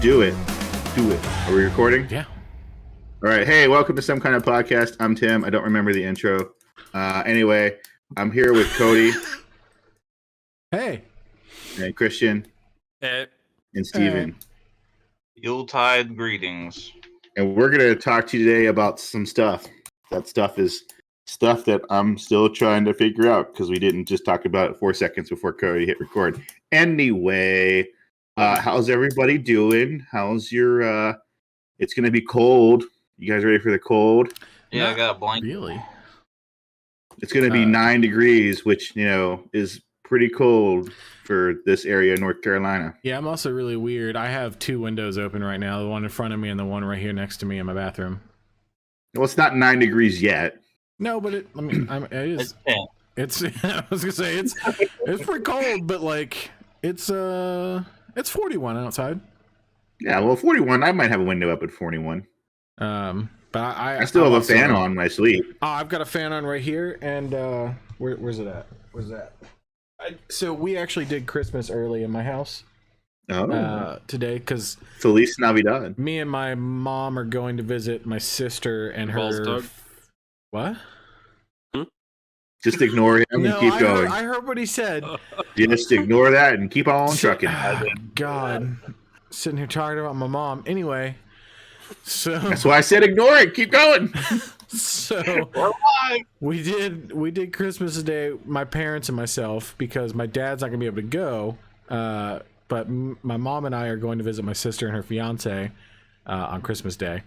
do it. Do it. Are we recording? Yeah. All right. Hey, welcome to Some Kind of Podcast. I'm Tim. I don't remember the intro. Anyway, I'm here with Cody. Hey. And Christian. Hey. And Steven. Yuletide greetings. And we're going to talk to you today about some stuff. That stuff is stuff that I'm still trying to figure out because we didn't just talk about it 4 seconds before Cody hit record. Anyway, how's everybody doing? How's your it's going to be cold. You guys ready for the cold? Yeah, I got a blanket. Really? It's going to be 9 degrees, which, you know, is pretty cold for this area of North Carolina. Yeah, I'm also really weird. I have two windows open right now, the one in front of me and the one right here next to me in my bathroom. Well, it's not 9 degrees yet. No, but it is. It's I was gonna say it's pretty cold, but like it's 41 outside. Yeah, well, 41. I might have a window up at 41. But I still have a fan on when I sleep. Oh, I've got a fan on right here, and where's it at? Where's that? So we actually did Christmas early in my house. Today, because Feliz Navidad. Me and my mom are going to visit my sister and her. What? Just ignore him and keep going. I heard what he said. Just ignore that and keep on trucking. God, sitting here talking about my mom. Anyway, so that's why I said ignore it. Keep going. So we did Christmas Day, my parents and myself, because my dad's not gonna be able to go. But my mom and I are going to visit my sister and her fiance on Christmas Day,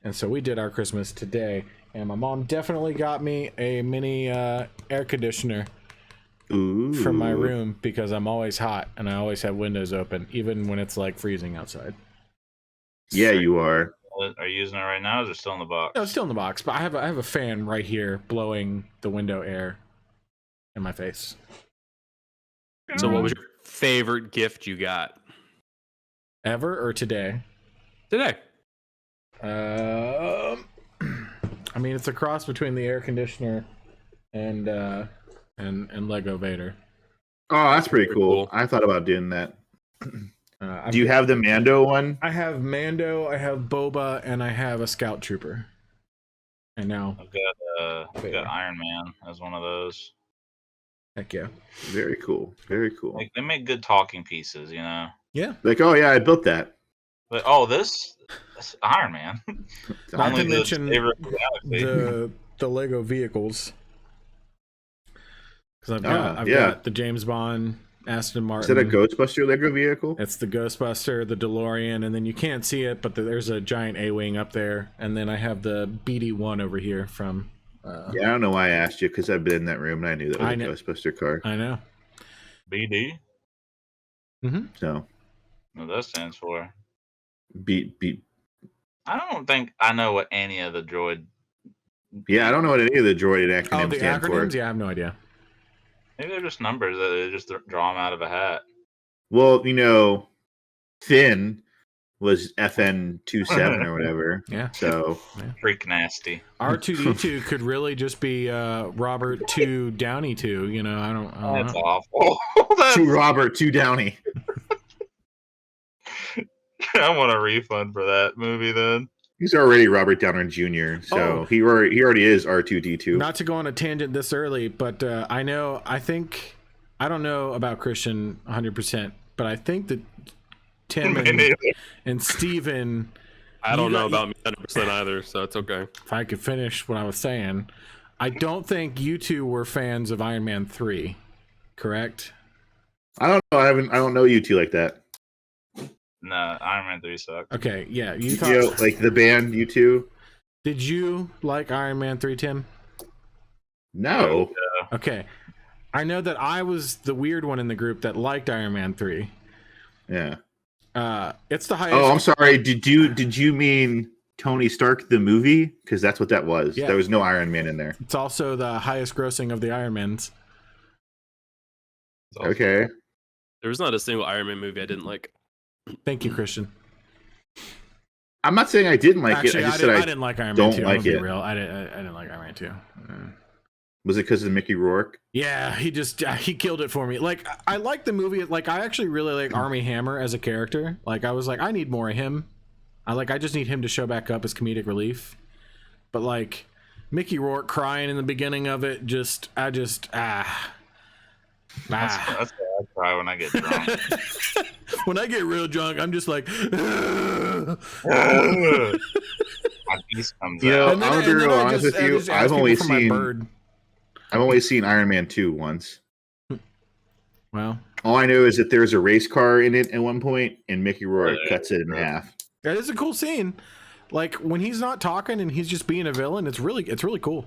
and so we did our Christmas today. And my mom definitely got me a mini air conditioner for my room because I'm always hot and I always have windows open, even when it's like freezing outside. Yeah, you are. Are you using it right now? Or is it still in the box? No, it's still in the box, but I have a fan right here blowing the window air in my face. So what was your favorite gift you got? Ever or today? Today. I mean, it's a cross between the air conditioner and Lego Vader. Oh, that's pretty cool. I thought about doing that. Do you have the Mando one? I have Mando, I have Boba, and I have a Scout Trooper. And now I've got Iron Man as one of those. Heck yeah. Very cool. Very cool. Like, they make good talking pieces, you know? Yeah. Like, oh yeah, I built that. But that's Iron Man. Not to mention the Lego vehicles. Because I've got the James Bond, Aston Martin. Is that a Ghostbuster Lego vehicle? It's the Ghostbuster, the DeLorean, and then you can't see it, but there's a giant A-Wing up there. And then I have the BD-1 over here from... yeah, I don't know why I asked you, because I've been in that room and I knew that was a Ghostbuster car. I know. BD? Mm-hmm. So. What that stands for? Beat. I don't think I know what any of the droid. Yeah, I don't know what any of the droid acronyms stand for. Yeah, I have no idea. Maybe they're just numbers that they just draw them out of a hat. Well, you know, Finn was FN27 or whatever. Yeah. So freak nasty. R2D2 could really just be Robert 2 Downey 2. You know, I don't That's know. awful. Two Robert, two Downey. I want a refund for that movie then. He's already Robert Downey Jr., so he already is R2D2. Not to go on a tangent this early, but I don't know about Christian 100%, but I think that Tim and Steven... I don't know about me 100% either, so it's okay. If I could finish what I was saying, I don't think you two were fans of Iron Man 3, correct? I don't know. I don't know you two like that. No, Iron Man 3 sucked. Okay, yeah. You thought, you know, like the band U2? Did you like Iron Man 3, Tim? No. Okay. I know that I was the weird one in the group that liked Iron Man 3. Yeah. It's the highest... Oh, I'm sorry. Did you mean Tony Stark the movie? Because that's what that was. Yeah. There was no Iron Man in there. It's also the highest grossing of the Iron Mans. Okay. There was not a single Iron Man movie I didn't like. Thank you, Christian. I'm not saying I didn't like it. I just said I didn't like Iron Man 2. Don't like it. Real. I didn't like Iron Man 2. Was it because of Mickey Rourke? Yeah, he killed it for me. Like, I like the movie. Like, I actually really like Armie Hammer as a character. Like, I was like, I need more of him. I just need him to show back up as comedic relief. But like, Mickey Rourke crying in the beginning of it, That's why I cry when I get drunk. When I get real drunk, I'm just like, My piece comes You know, out. And then I'm gonna be real I honest with you. just ask I've only people for my seen bird. Iron Man 2 once. Well, All I know is that there's a race car in it at one point, and Mickey Rourke Yeah. cuts it in half. that is a cool scene. Like, when he's not talking and he's just being a villain, it's really cool.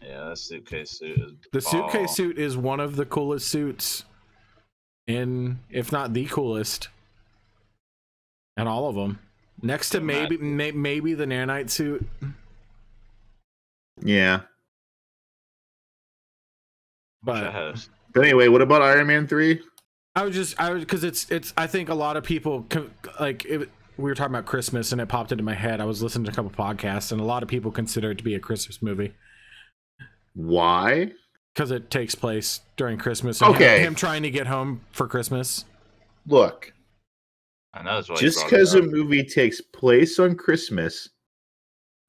Yeah, that suitcase suit is. The suitcase suit is one of the coolest suits if not the coolest, and all of them. Next to maybe the nanite suit. Yeah. But But anyway, what about Iron Man 3? because it's I think a lot of people we were talking about Christmas and it popped into my head. I was listening to a couple podcasts and a lot of people consider it to be a Christmas movie Why? because it takes place during Christmas. And Okay. him trying to get home for Christmas. Look, I know that's why. just because a movie takes place on Christmas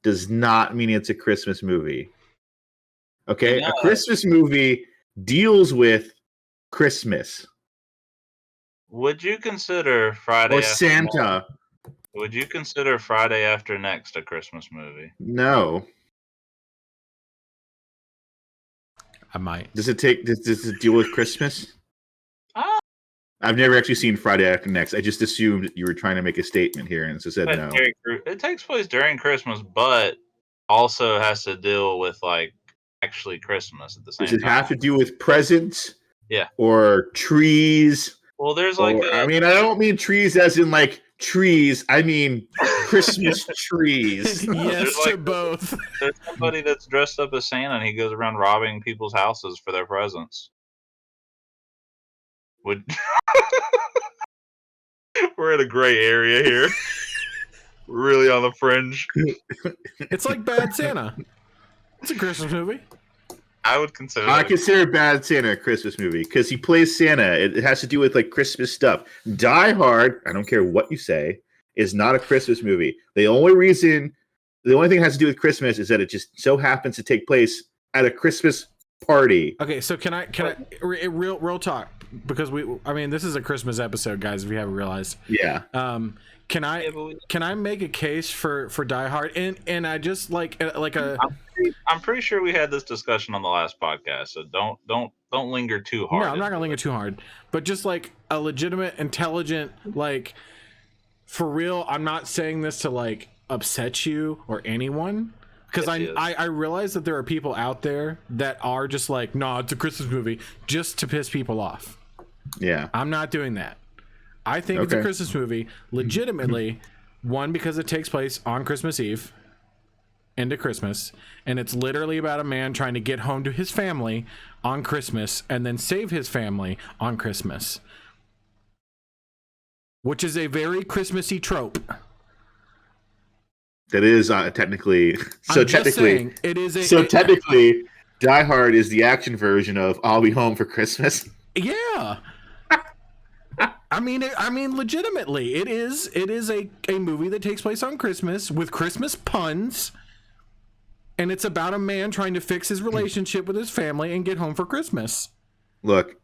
does not mean it's a Christmas movie. Okay? Yeah. A Christmas movie deals with Christmas Would you consider Friday or After Santa. Would you consider Friday After Next a Christmas movie? No. I might. Does it deal with Christmas? Ah. I've never actually seen Friday After Next. I just assumed you were trying to make a statement here and so said But no. it takes place during Christmas, but also has to deal with like actually Christmas at the same Does it time. have to do with presents? Yeah. Or trees? Well, there's like I mean, I don't mean trees as in like trees. I mean Christmas trees. Yes like- to both. there's somebody that's dressed up as Santa and he goes around robbing people's houses for their presents. Would we're in a gray area here. We're really on the fringe. It's like Bad Santa. It's a Christmas movie. I would consider I it. consider Bad Santa a Christmas movie because he plays Santa. It has to do with like Christmas stuff. Die Hard, I don't care what you say, is not a Christmas movie. The only thing it has to do with Christmas is that it just so happens to take place at a Christmas party. Okay, so can I real talk, because this is a Christmas episode, guys, if you haven't realized. Yeah. Can Yeah, but I make a case for Die Hard, and I just like a I'm pretty sure we had this discussion on the last podcast, so don't linger too hard. no, I'm not gonna linger too hard, but just like a legitimate, intelligent, like, for real. I'm not saying this to like upset you or anyone, because Yes, I realize that there are people out there that are just like, no, it's a Christmas movie, just to piss people off. Yeah. I'm not doing that. I think it's a Okay. Christmas movie, legitimately. One, because it takes place on Christmas Eve into Christmas, and it's literally about a man trying to get home to his family on Christmas and then save his family on Christmas, which is a very Christmassy trope. That is technically so I'm just technically saying, it is a so technically Die Hard is the action version of I'll Be Home for Christmas. yeah. I mean, legitimately, it is a movie that takes place on Christmas with Christmas puns, and it's about a man trying to fix his relationship with his family and get home for Christmas. Look,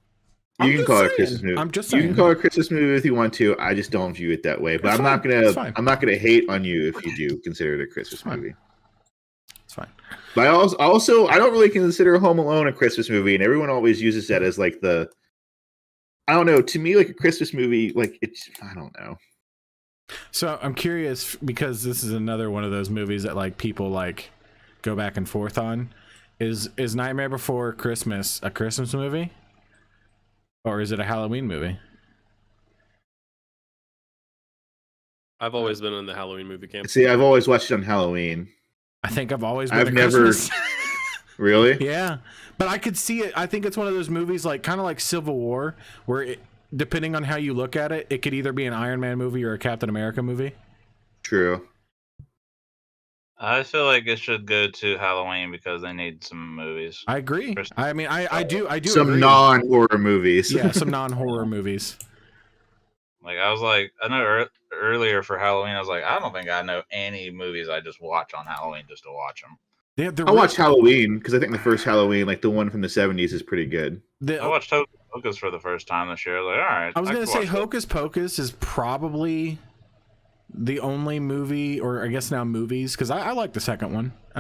I'm you can just call it a saying. Christmas movie. I'm just You saying. can call it a Christmas movie if you want to. I just don't view it that way. But It's I'm not fine. It's gonna fine. I'm not gonna hate on you if you do consider it a Christmas fine. movie. It's fine. But I also I don't really consider Home Alone a Christmas movie, and everyone always uses that as like the I don't know. To me, like a Christmas movie, like it's I don't know. So I'm curious, because this is another one of those movies that like people like go back and forth on. Is Nightmare Before Christmas a Christmas movie, or is it a Halloween movie? I've always been in the Halloween movie camp. See, I've always watched it on Halloween. I think I've always been I've a never- Christmas. Really? Yeah, but I could see it. I think it's one of those movies, like kind of like Civil War, where depending on how you look at it, it could either be an Iron Man movie or a Captain America movie. True. I feel like it should go to Halloween because they need some movies. I agree. Christmas. I mean, I do Some agree. non-horror movies. Yeah, some non-horror movies. Like I was like, I know earlier for Halloween, I was like, I don't think I know any movies I just watch on Halloween just to watch them. Yeah, I watch Halloween because I think the first Halloween, like the one from the 70s, is pretty good. I watched Hocus Pocus for the first time this year. I was like, all right. I was going to say can watch that. Hocus Pocus is probably the only movie, or I guess now movies, because I like the second one. It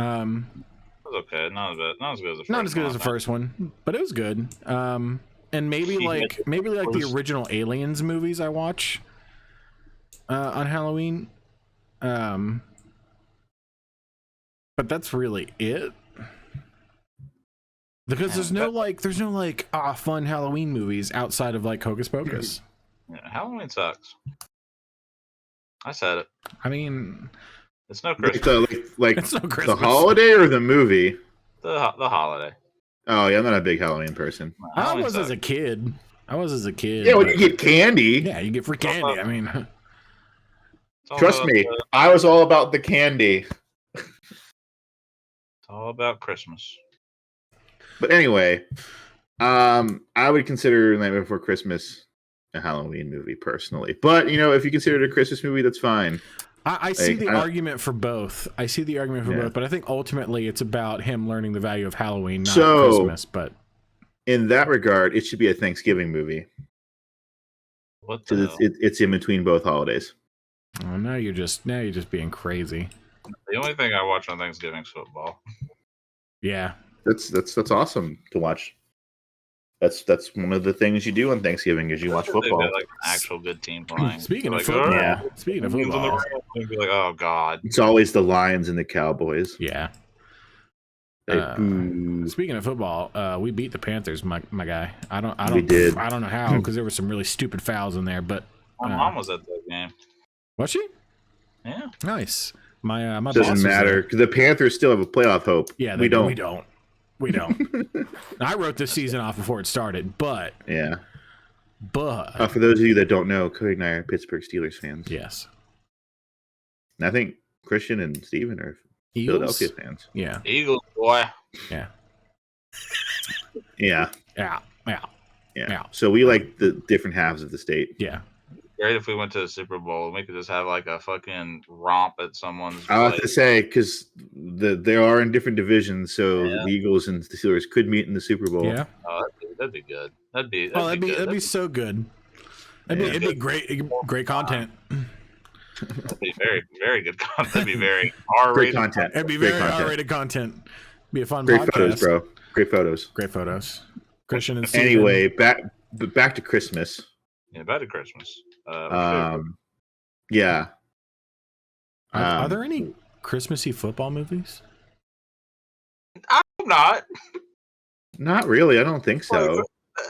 was okay. Not as good as the first. Not as good one, as the I think. first one, but it was good. And maybe Yeah, like the original Aliens movies I watch on Halloween. But that's really it. Because there's no fun Halloween movies outside of like Hocus Pocus. Yeah, Halloween sucks. I said it. I mean, It's no Like Christmas. it's no the Christmas. holiday or the movie? The holiday. Oh yeah, I'm not a big Halloween person. I Halloween was as sucks. a kid. Yeah, when but- you get candy. yeah, you get free candy. I mean, It's all Trust about me, the- I was all about the candy. It's all about Christmas. But anyway, I would consider Nightmare Before Christmas a Halloween movie personally. But if you consider it a Christmas movie, that's fine. I see Like, the argument for both. I see the argument for Yeah. both, but I think ultimately it's about him learning the value of Halloween, not So- Christmas. But In that regard, it should be a Thanksgiving movie What the because hell? it's in between both holidays. oh, now you're just being crazy. The only thing I watch on Thanksgiving is football. Yeah, That's awesome to watch. That's one of the things you do on Thanksgiving is you watch They've football. got, like an actual good team playing. Speaking of Like, football, Yeah. speaking of Teams on the football, road, you'd be like, oh god. It's always the Lions and the Cowboys. yeah. They Uh, boo. Speaking of football, we beat the Panthers, my guy. I don't We did. I don't know how because there were some really stupid fouls in there, but My mom was at that game. was she? Yeah. Nice. My boss was Doesn't there. matter because the Panthers still have a playoff hope. Yeah, we don't. We don't. I wrote this season off before it started, but Yeah. but For those of you that don't know, Cody and I are Pittsburgh Steelers fans. yes, And I think Christian and Steven are Eagles. Philadelphia fans. Yeah, Eagles, boy. yeah, Yeah. yeah, yeah, Yeah. Yeah. So we like the different halves of the state. yeah. Great if we went to the Super Bowl. We could just have like a fucking romp at someone's I have to place. say, because they are in different divisions, so Yeah. the Eagles and the Steelers could meet in the Super Bowl. Yeah. Oh, that'd be good. That'd be Oh, good. that'd be so good. It'd be great content. That'd be very, very good content. That'd be very Great R-rated. content. It'd be Great very content. R-rated content. Be a fun Great podcast. photos, bro. Great photos. Great photos. Christian and Steven. Anyway, back to Christmas. Yeah, back to Christmas. Yeah. Are there any Christmassy football movies? I'm not. Not really. I don't think so.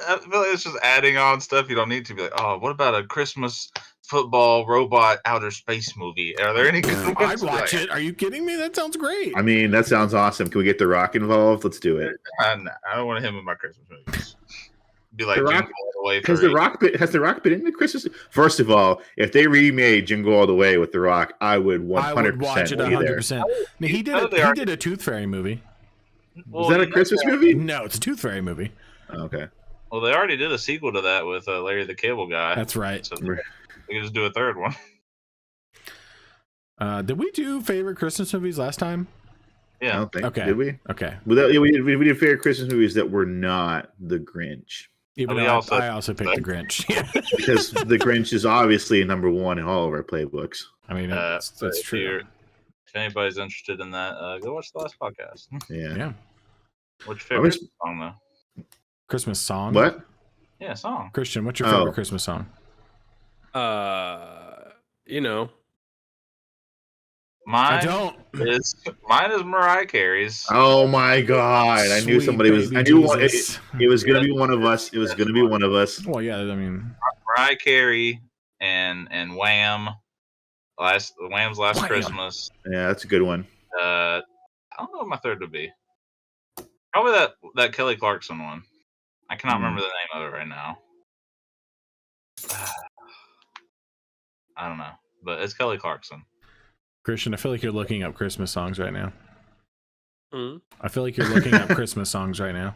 I feel like it's just adding on stuff you don't need to be like, oh, what about a Christmas football robot outer space movie? Are there any good ones? I'd watch it. Are you kidding me? That sounds great. I mean, that sounds awesome. Can we get The Rock involved? Let's do it. I don't want him in my Christmas movies. Be like The Rock- Jingle All the Way Has The 3. Rock been in the Christmas? First of all, if they remade Jingle All the Way with The Rock, I would 100% I would watch it be there. 100%. He did How a, did they he did a Tooth Fairy movie. Was that a Christmas movie? No, it's a Tooth Fairy movie. Okay. Well, they already did a sequel to that with Larry the Cable Guy. That's right. So we can just do a third one. Did we do favorite Christmas movies last time? I Yeah. don't think. Okay. Did we? Okay. Yeah, we did favorite Christmas movies that were not The Grinch. Even We though also- I also picked the Grinch. Yeah. Because The Grinch is obviously number one in all of our playbooks. I mean, that's if true. If anybody's interested in that, go watch the last podcast. Yeah. Yeah. What's I your wish- favorite song, though? Christmas song. What? Yeah, song. Christian, what's your favorite Oh. Christmas song? You know, I Mine don't. is Mariah Carey's. Oh my God! I knew Sweet somebody was. baby I knew one, Jesus. it was going to be one of us. It was going to be one of us. Well, yeah. I mean, Mariah Carey and Wham. Wham's Last Wham. Christmas. Yeah, that's a good one. I don't know what my third would be. Probably that Kelly Clarkson one. I cannot remember the name of it right now. I don't know, but it's Kelly Clarkson. Christian, I feel like you're looking up Christmas songs right now. Hmm? I feel like you're looking up Christmas songs right now.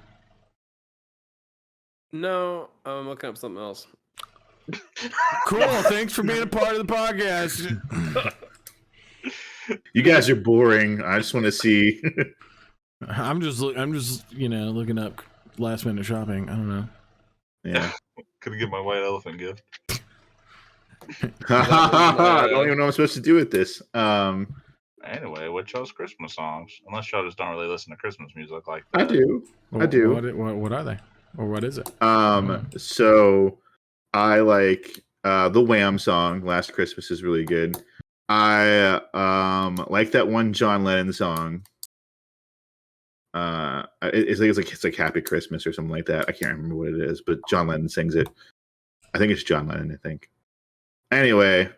No, I'm looking up something else. Cool. Thanks for being a part of the podcast. You guys are boring. I just want to see. I'm just looking up last minute shopping. I don't know. Yeah. Could get my white elephant gift. I don't even know what I'm supposed to do with this. Anyway, what y'all's Christmas songs? Unless y'all just don't really listen to Christmas music like I that. do. I do. What are they? Or what is it? So I like the Wham song "Last Christmas" is really good. I like that one John Lennon song. It's like Happy Christmas or something like that. I can't remember what it is, but John Lennon sings it. I think it's John Lennon. I think. Anyway,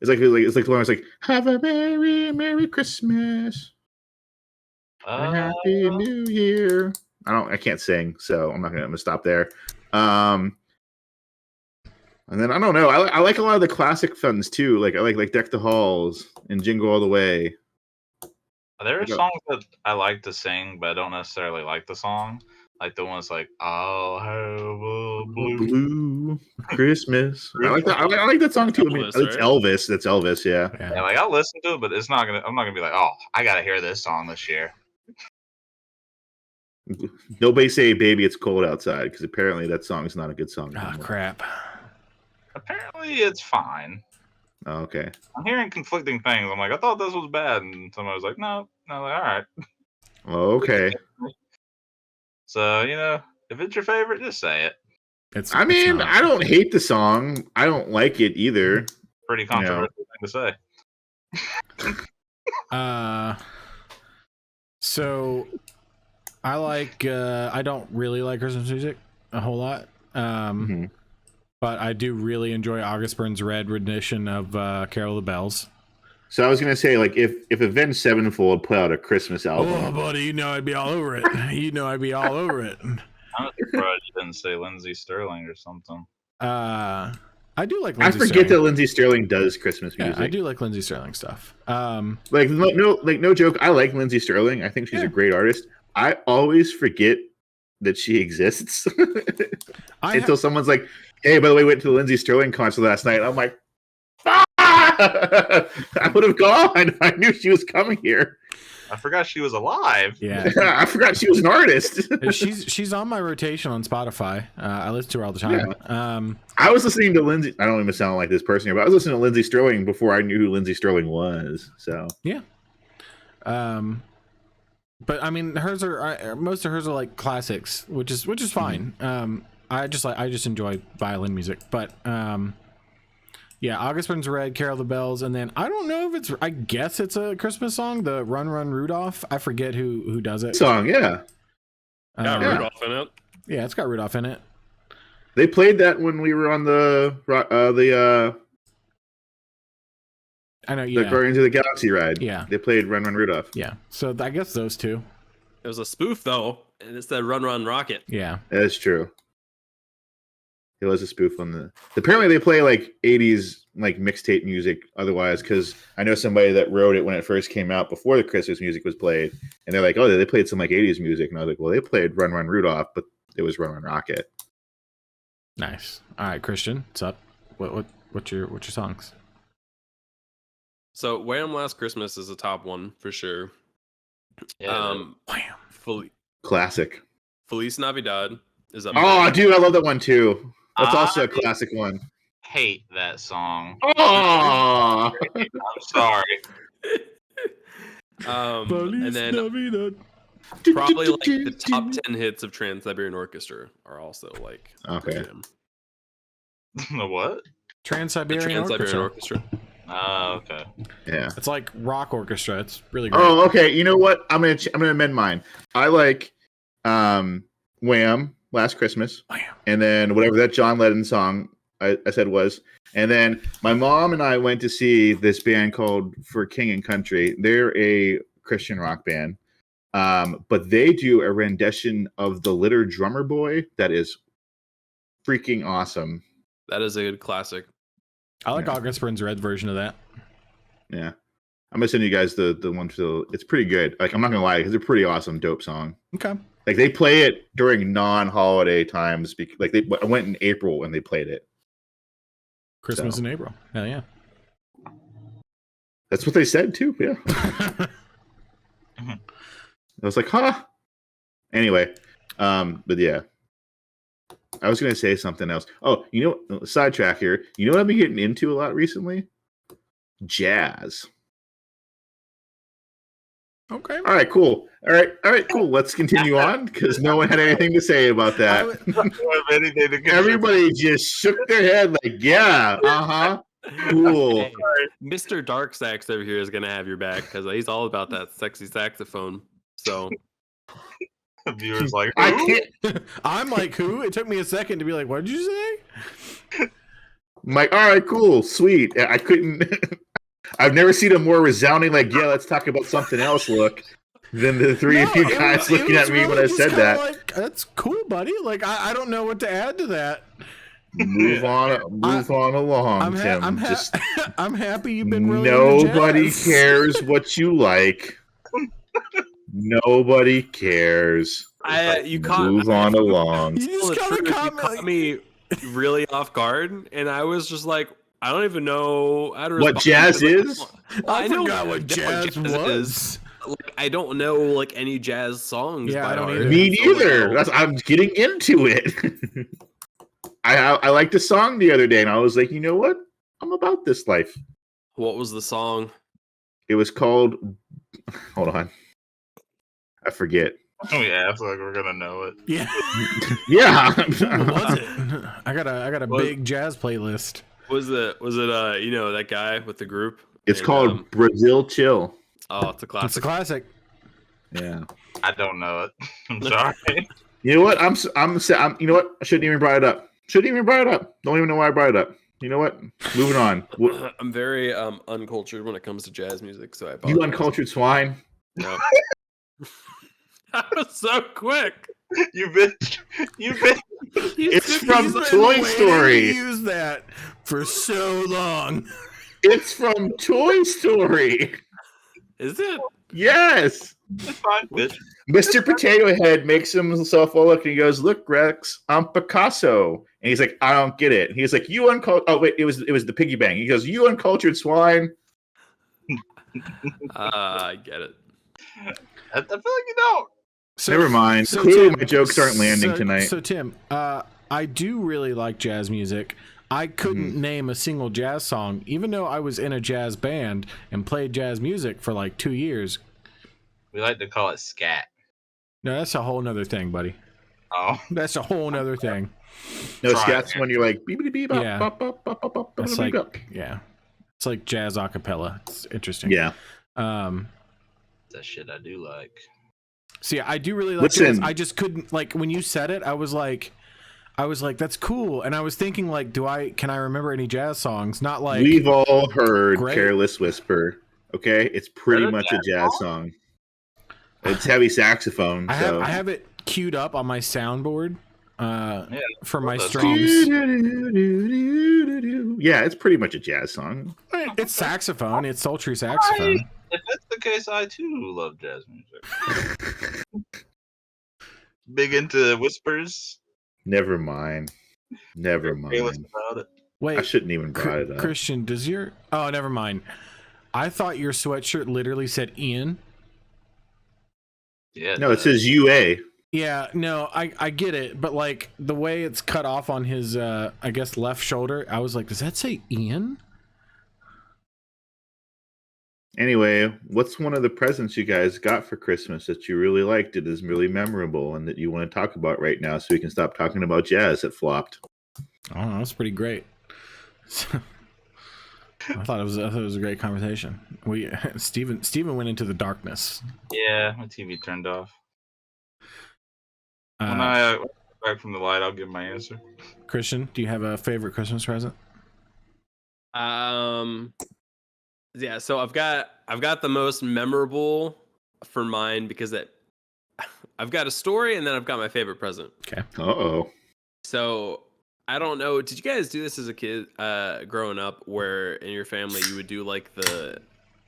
it's like the one that's like "Have a Merry Christmas, and Happy New Year." I can't sing, so I'm gonna stop there. And then I don't know. I like a lot of the classic ones too. Like I like Deck the Halls and Jingle All the Way. There are songs that I like to sing, but I don't necessarily like the song. Like the ones like "I'll have a blue." Christmas. I like that. I like that song too. I mean, Elvis, it's right? Elvis. That's Elvis. Yeah. Yeah, like I'll listen to it, but I'm not gonna be like, oh, I gotta hear this song this year. Nobody say "Baby, It's Cold Outside" because apparently that song is not a good song. Ah, anymore. crap. Apparently, it's fine. Oh, okay. I'm hearing conflicting things. I'm like, I thought this was bad, and somebody was like, no. And I'm like, all right. Oh, okay. So if it's your favorite, just say it. I mean, not. I don't hate the song. I don't like it either. Pretty controversial thing to say. So I like. I don't really like Christmas music a whole lot. Mhm. But I do really enjoy August Burns Red rendition of Carol of the Bells. So I was gonna say, like, if Avenged Sevenfold put out a Christmas album, Oh, buddy, you know I'd be all over it. You know I'd be all over it. I'm surprised you didn't say Lindsey Sterling or something. I do like I Lindsey forget Sterling. that Lindsey Sterling does Christmas Yeah, music. I do like Lindsey Sterling stuff. Like no joke. I like Lindsey Sterling. I think she's Yeah. a great artist. I always forget that she exists until someone's like, "Hey, by the way, went to the Lindsey Sterling concert last night." I'm like, "Ah!" I would have gone. I knew she was coming here. I forgot she was alive. Yeah, I forgot she was an artist. she's on my rotation on Spotify. I listen to her all the time. I was listening to Lindsey. I don't even sound like this person here, but I was listening to Lindsey Sterling before I knew who Lindsey Sterling was. So Yeah. But I mean, hers are most of hers are like classics, which is fine. I just enjoy violin music, but yeah, August Burns Red, Carol of the Bells, and then I don't know if it's. I guess it's a Christmas song, the Run Run Rudolph. I forget who does it. song, yeah. Got Yeah. Rudolph in it. Yeah, it's got Rudolph in it. They played that when we were on the I know. the Yeah, Guardians of the Galaxy ride. Yeah. They played Run Run Rudolph. yeah. So I guess those two. It was a spoof though, and it's that Run Run Rocket. Yeah. That's true. It was a spoof on the. Apparently, they play like '80s like mixtape music. Otherwise, because I know somebody that wrote it when it first came out before the Christmas music was played, and they're like, "Oh, they played some like '80s music," and I was like, "Well, they played Run Run Rudolph, but it was Run Run Rocket." Nice. All right, Christian, what's up? What's your songs? So Wham! Last Christmas is a top one for sure. Wham. Classic. Feliz Navidad is up. Oh, dude, I love that one too. That's also a I classic one. hate that song. Oh, I'm sorry. And then probably like the top 10 hits of Trans-Siberian Orchestra are also like Okay. The what? The Trans-Siberian Trans-Siberian Orchestra. Orchestra. Oh, okay. Yeah. It's like rock orchestra. It's really great. Oh, okay. You know what? I'm gonna amend mine. I like Wham! Last Christmas, Wham. and then whatever that John Lennon song I said was, and then my mom and I went to see this band called For King and Country. They're a Christian rock band, but they do a rendition of the Litter Drummer Boy that is freaking awesome. That is a good classic. I like Yeah. August Burns Red version of that. Yeah. I'm gonna send you guys the one. It's pretty good. Like I'm not gonna lie, it's a pretty awesome, dope song. Okay. Like they play it during non-holiday times. Like I went in April and they played it. Christmas in April. Hell yeah. That's what they said too. Yeah. I was like, huh. Anyway, but yeah. I was gonna say something else. Oh, sidetrack here. You know what I've been getting into a lot recently? Jazz. Okay. All right, cool. All right, cool. Let's continue on because no one had anything to say about that. Everybody just shook their head like, yeah, cool. Hey, Mr. Dark Sax over here is gonna have your back because he's all about that sexy saxophone. So the viewers like, I "Who?" can't. I'm like, who? It took me a second to be like, what did you say? I'm like, all right, cool, sweet. I couldn't. I've never seen a more resounding, like, yeah, let's talk about something else look than the three of you guys looking at me when I said that. Like, that's cool, buddy. Like, I don't know what to add to that. Move on along, Tim. I'm happy you've been really Nobody into jazz. cares what you like. Nobody cares. You caught Move on along. You just gotta you comment. caught me really off guard, and I was just like, I don't even know how to What respond jazz to it. is? I know forgot what jazz was. is. Like, I don't know like any jazz songs. Yeah, by I don't heart. either. Me So, like, neither. I'm getting into it. I liked a song the other day, and I was like, you know what? I'm about this life. What was the song? It was called. Hold on. I forget. We act like we're gonna know it. Yeah. Yeah. What was it? I got a What? big jazz playlist. Was it that guy with the group? It's And, called Brazil Chill. Oh, it's a It's a classic. classic. Yeah. I don't know it. I'm sorry. You know what? I'm you know what? I shouldn't even brought it up. Don't even know why I brought it up. You know what? Moving on. I'm very uncultured when it comes to jazz music, so I You apologize. uncultured swine. No. That was so quick. You've been. It's from He's been Toy waiting to Story. use that for so long. It's from Toy Story. Is it? Yes. It's fine, bitch. Mr. Potato Head makes himself all look and he goes, "Look, Rex, I'm Picasso." And he's like, "I don't get it." He's like, "You uncultured." Oh wait, it was the piggy bank. He goes, "You uncultured swine." I get it. I feel like you don't. So, Never mind. so Clearly, Tim- my jokes aren't landing tonight. So Tim, I do really like jazz music. I couldn't name a single jazz song, even though I was in a jazz band and played jazz music for like 2 years. We like to call it scat. No, that's a whole nother thing, buddy. Oh, That's a whole nother thing. No, Try scats it. when you're like beep beep Yeah. bop. That's like, yeah, it's like jazz a cappella. It's interesting. Yeah. that shit I do like. See, I do really like Listen. jazz. I just couldn't, like, when you said it, I was like, that's cool. And I was thinking, like, can I remember any jazz songs? Not like, We've all heard Great. "Careless Whisper." Okay, it's pretty Is that a much a jazz jazz song. It's heavy saxophone. I So. have it queued up on my soundboard for my that's streams. Yeah, it's pretty much a jazz song. It's saxophone. It's sultry saxophone. If that's the case, I too love jazz music. Big into whispers. Never mind. Careless about it. Wait, I shouldn't even brought it up. Christian, does your... Oh, never mind. I thought your sweatshirt literally said Ian. Yeah. No, it says UA. Yeah, no, I get it, but like the way it's cut off on his I guess left shoulder, I was like, does that say Ian? Anyway, what's one of the presents you guys got for Christmas that you really liked, it is really memorable, and that you want to talk about right now so we can stop talking about jazz that flopped? I don't know, that's pretty great. I thought it was a great conversation. Steven went into the darkness. Yeah, my TV turned off. When I get back from the light, I'll give my answer. Christian, do you have a favorite Christmas present? Yeah, so I've got the most memorable for mine because I've got a story and then I've got my favorite present. Okay. Uh-oh. So I don't know. Did you guys do this as a kid growing up where in your family you would do like the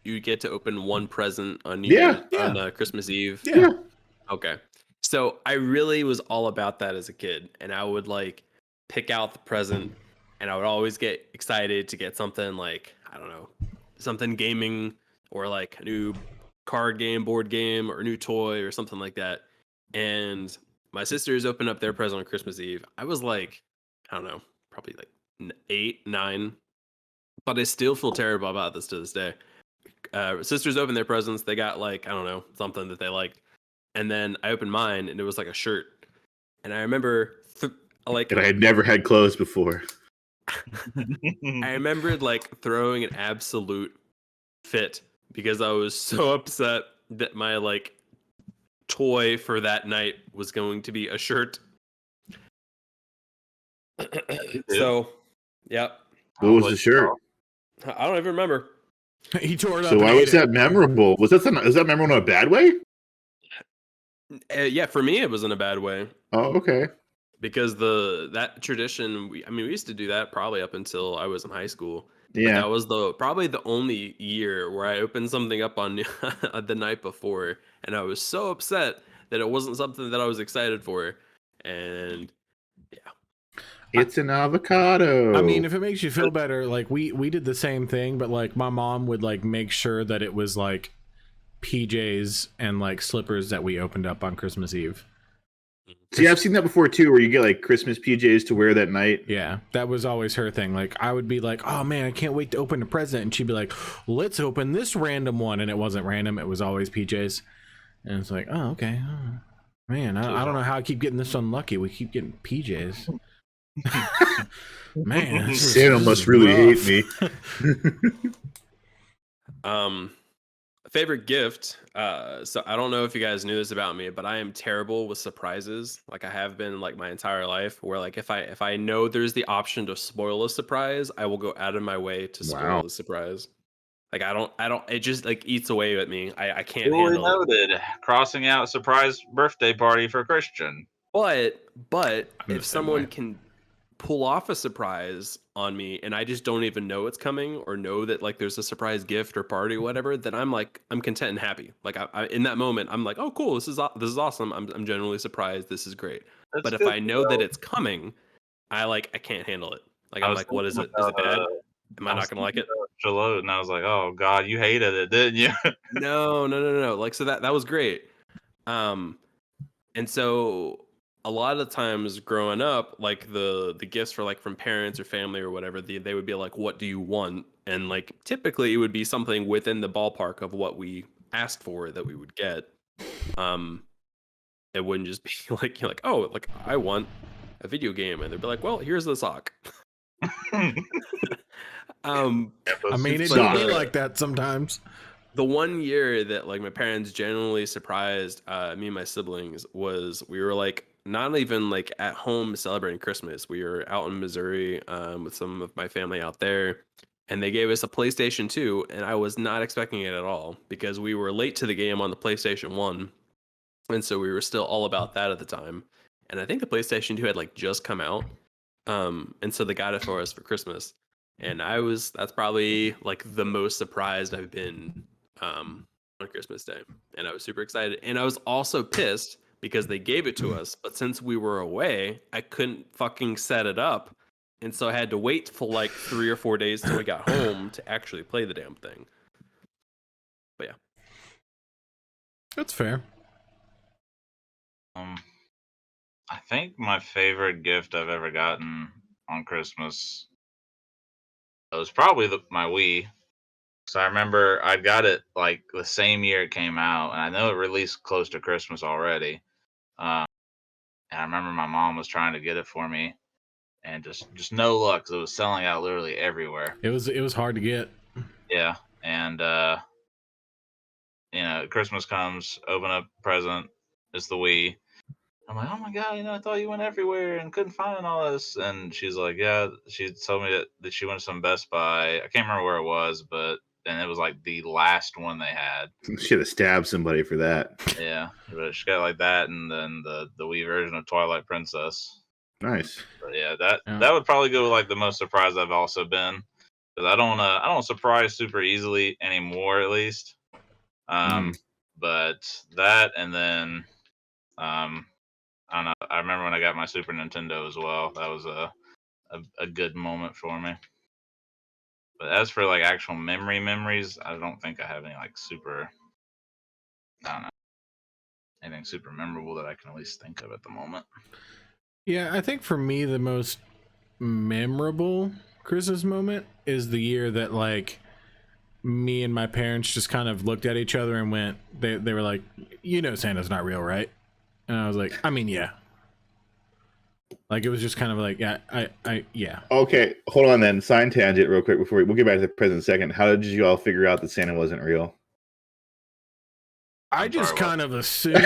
you get to open one present on Yeah. on Christmas Eve? Yeah. Okay. So I really was all about that as a kid, and I would like pick out the present, and I would always get excited to get something like, I don't know, something gaming or like a new card game, board game, or a new toy or something like that. And my sisters opened up their present on Christmas Eve. I was like, I don't know, probably like 8, 9, but I still feel terrible about this to this day. Sisters opened their presents. They got like, I don't know, something that they liked. And then I opened mine and it was like a shirt. And I remember like And I had never had clothes before. I remembered like throwing an absolute fit because I was so upset that my like toy for that night was going to be a shirt. So, yep. What was the shirt? I don't even remember. He tore it up. So and why ate was it. that memorable? Was that memorable in a bad way? Yeah, for me it was in a bad way Oh, okay. because that tradition we used to do that probably up until I was in high school. But Yeah. that was probably the only year where I opened something up on the night before, and I was so upset that it wasn't something that I was excited for. And It's an avocado. I mean, if it makes you feel better, like we did the same thing, but like my mom would like make sure that it was like PJs and like slippers that we opened up on Christmas Eve. See, I've seen that before too, where you get like Christmas PJs to wear that night. Yeah, that was always her thing. Like I would be like, "Oh man, I can't wait to open a present," and she'd be like, "Let's open this random one," and it wasn't random; it was always PJs. And it's like, "Oh, okay, oh, man, I don't know how I keep getting this unlucky. We keep getting PJs." Man, Santa must really hate me. Favorite gift. So I don't know if you guys knew this about me, but I am terrible with surprises. Like I have been like my entire life. Where like if I know there's the option to spoil a surprise, I will go out of my way to spoil Wow. the surprise. Like I don't. It just like eats away at me. I can't Duly handle it. noted. Crossing out surprise birthday party for Christian. But the if same someone way. can pull off a surprise on me and I just don't even know it's coming or know that like there's a surprise gift or party or whatever, then I'm content and happy. Like I in that moment I'm like, oh cool, this is awesome. I'm genuinely surprised. This is great. That's But if good I to know that it's coming, I can't handle it. Like I I'm was like, what is it? thinking Is it bad? about, Am I not gonna like it? Jalot, and I was like, oh god, you hated it, didn't you? No. Like so that was great. And so a lot of times growing up, like the gifts for like from parents or family or whatever, they would be like, what do you want? And like typically it would be something within the ballpark of what we asked for that we would get. It wouldn't just be like you're like, oh, like I want a video game, and they'd be like, well, here's the sock. I mean, it Sock. do be like that sometimes. The one year that like my parents genuinely surprised me and my siblings was we were like not even like at home celebrating Christmas. We were out in Missouri with some of my family out there, and they gave us a PlayStation 2, and I was not expecting it at all because we were late to the game on the PlayStation 1, and so we were still all about that at the time. And I think the PlayStation 2 had like just come out, and so they got it for us for Christmas. And that's probably like the most surprised I've been on Christmas Day. And I was super excited. And I was also pissed because they gave it to us, but since we were away, I couldn't fucking set it up. And so I had to wait for like 3 or 4 days till we got home to actually play the damn thing. But yeah. That's fair. I think my favorite gift I've ever gotten on Christmas was probably my Wii. So I remember I got it like the same year it came out, and I know it released close to Christmas already. And I remember my mom was trying to get it for me, and just no luck because it was selling out literally everywhere. It was hard to get. Yeah, and Christmas comes, open up present, it's the Wii. I'm like, oh my god, I thought you went everywhere and couldn't find all this. And she's like, yeah, she told me that she went to some Best Buy. I can't remember where it was, and it was like the last one they had. Should have stabbed somebody for that. Yeah, but she got like that, and then the Wii version of Twilight Princess. Nice. But yeah, that would probably go with like the most surprised I've also been. because I don't surprise super easily anymore, at least. But that, and then I don't know. I remember when I got my Super Nintendo as well. That was a good moment for me. But as for like actual memories, I don't think I have any like super. I don't know, anything super memorable that I can at least think of at the moment. Yeah, I think for me the most memorable Christmas moment is the year that like me and my parents just kind of looked at each other and went, they were like, you know, Santa's not real, right? And I was like, I mean, yeah. Like it was just kind of like, yeah. Okay, hold on then. Sign tangent real quick before we'll get back to the present in a second. How did you all figure out that Santa wasn't real? I just kind of assumed.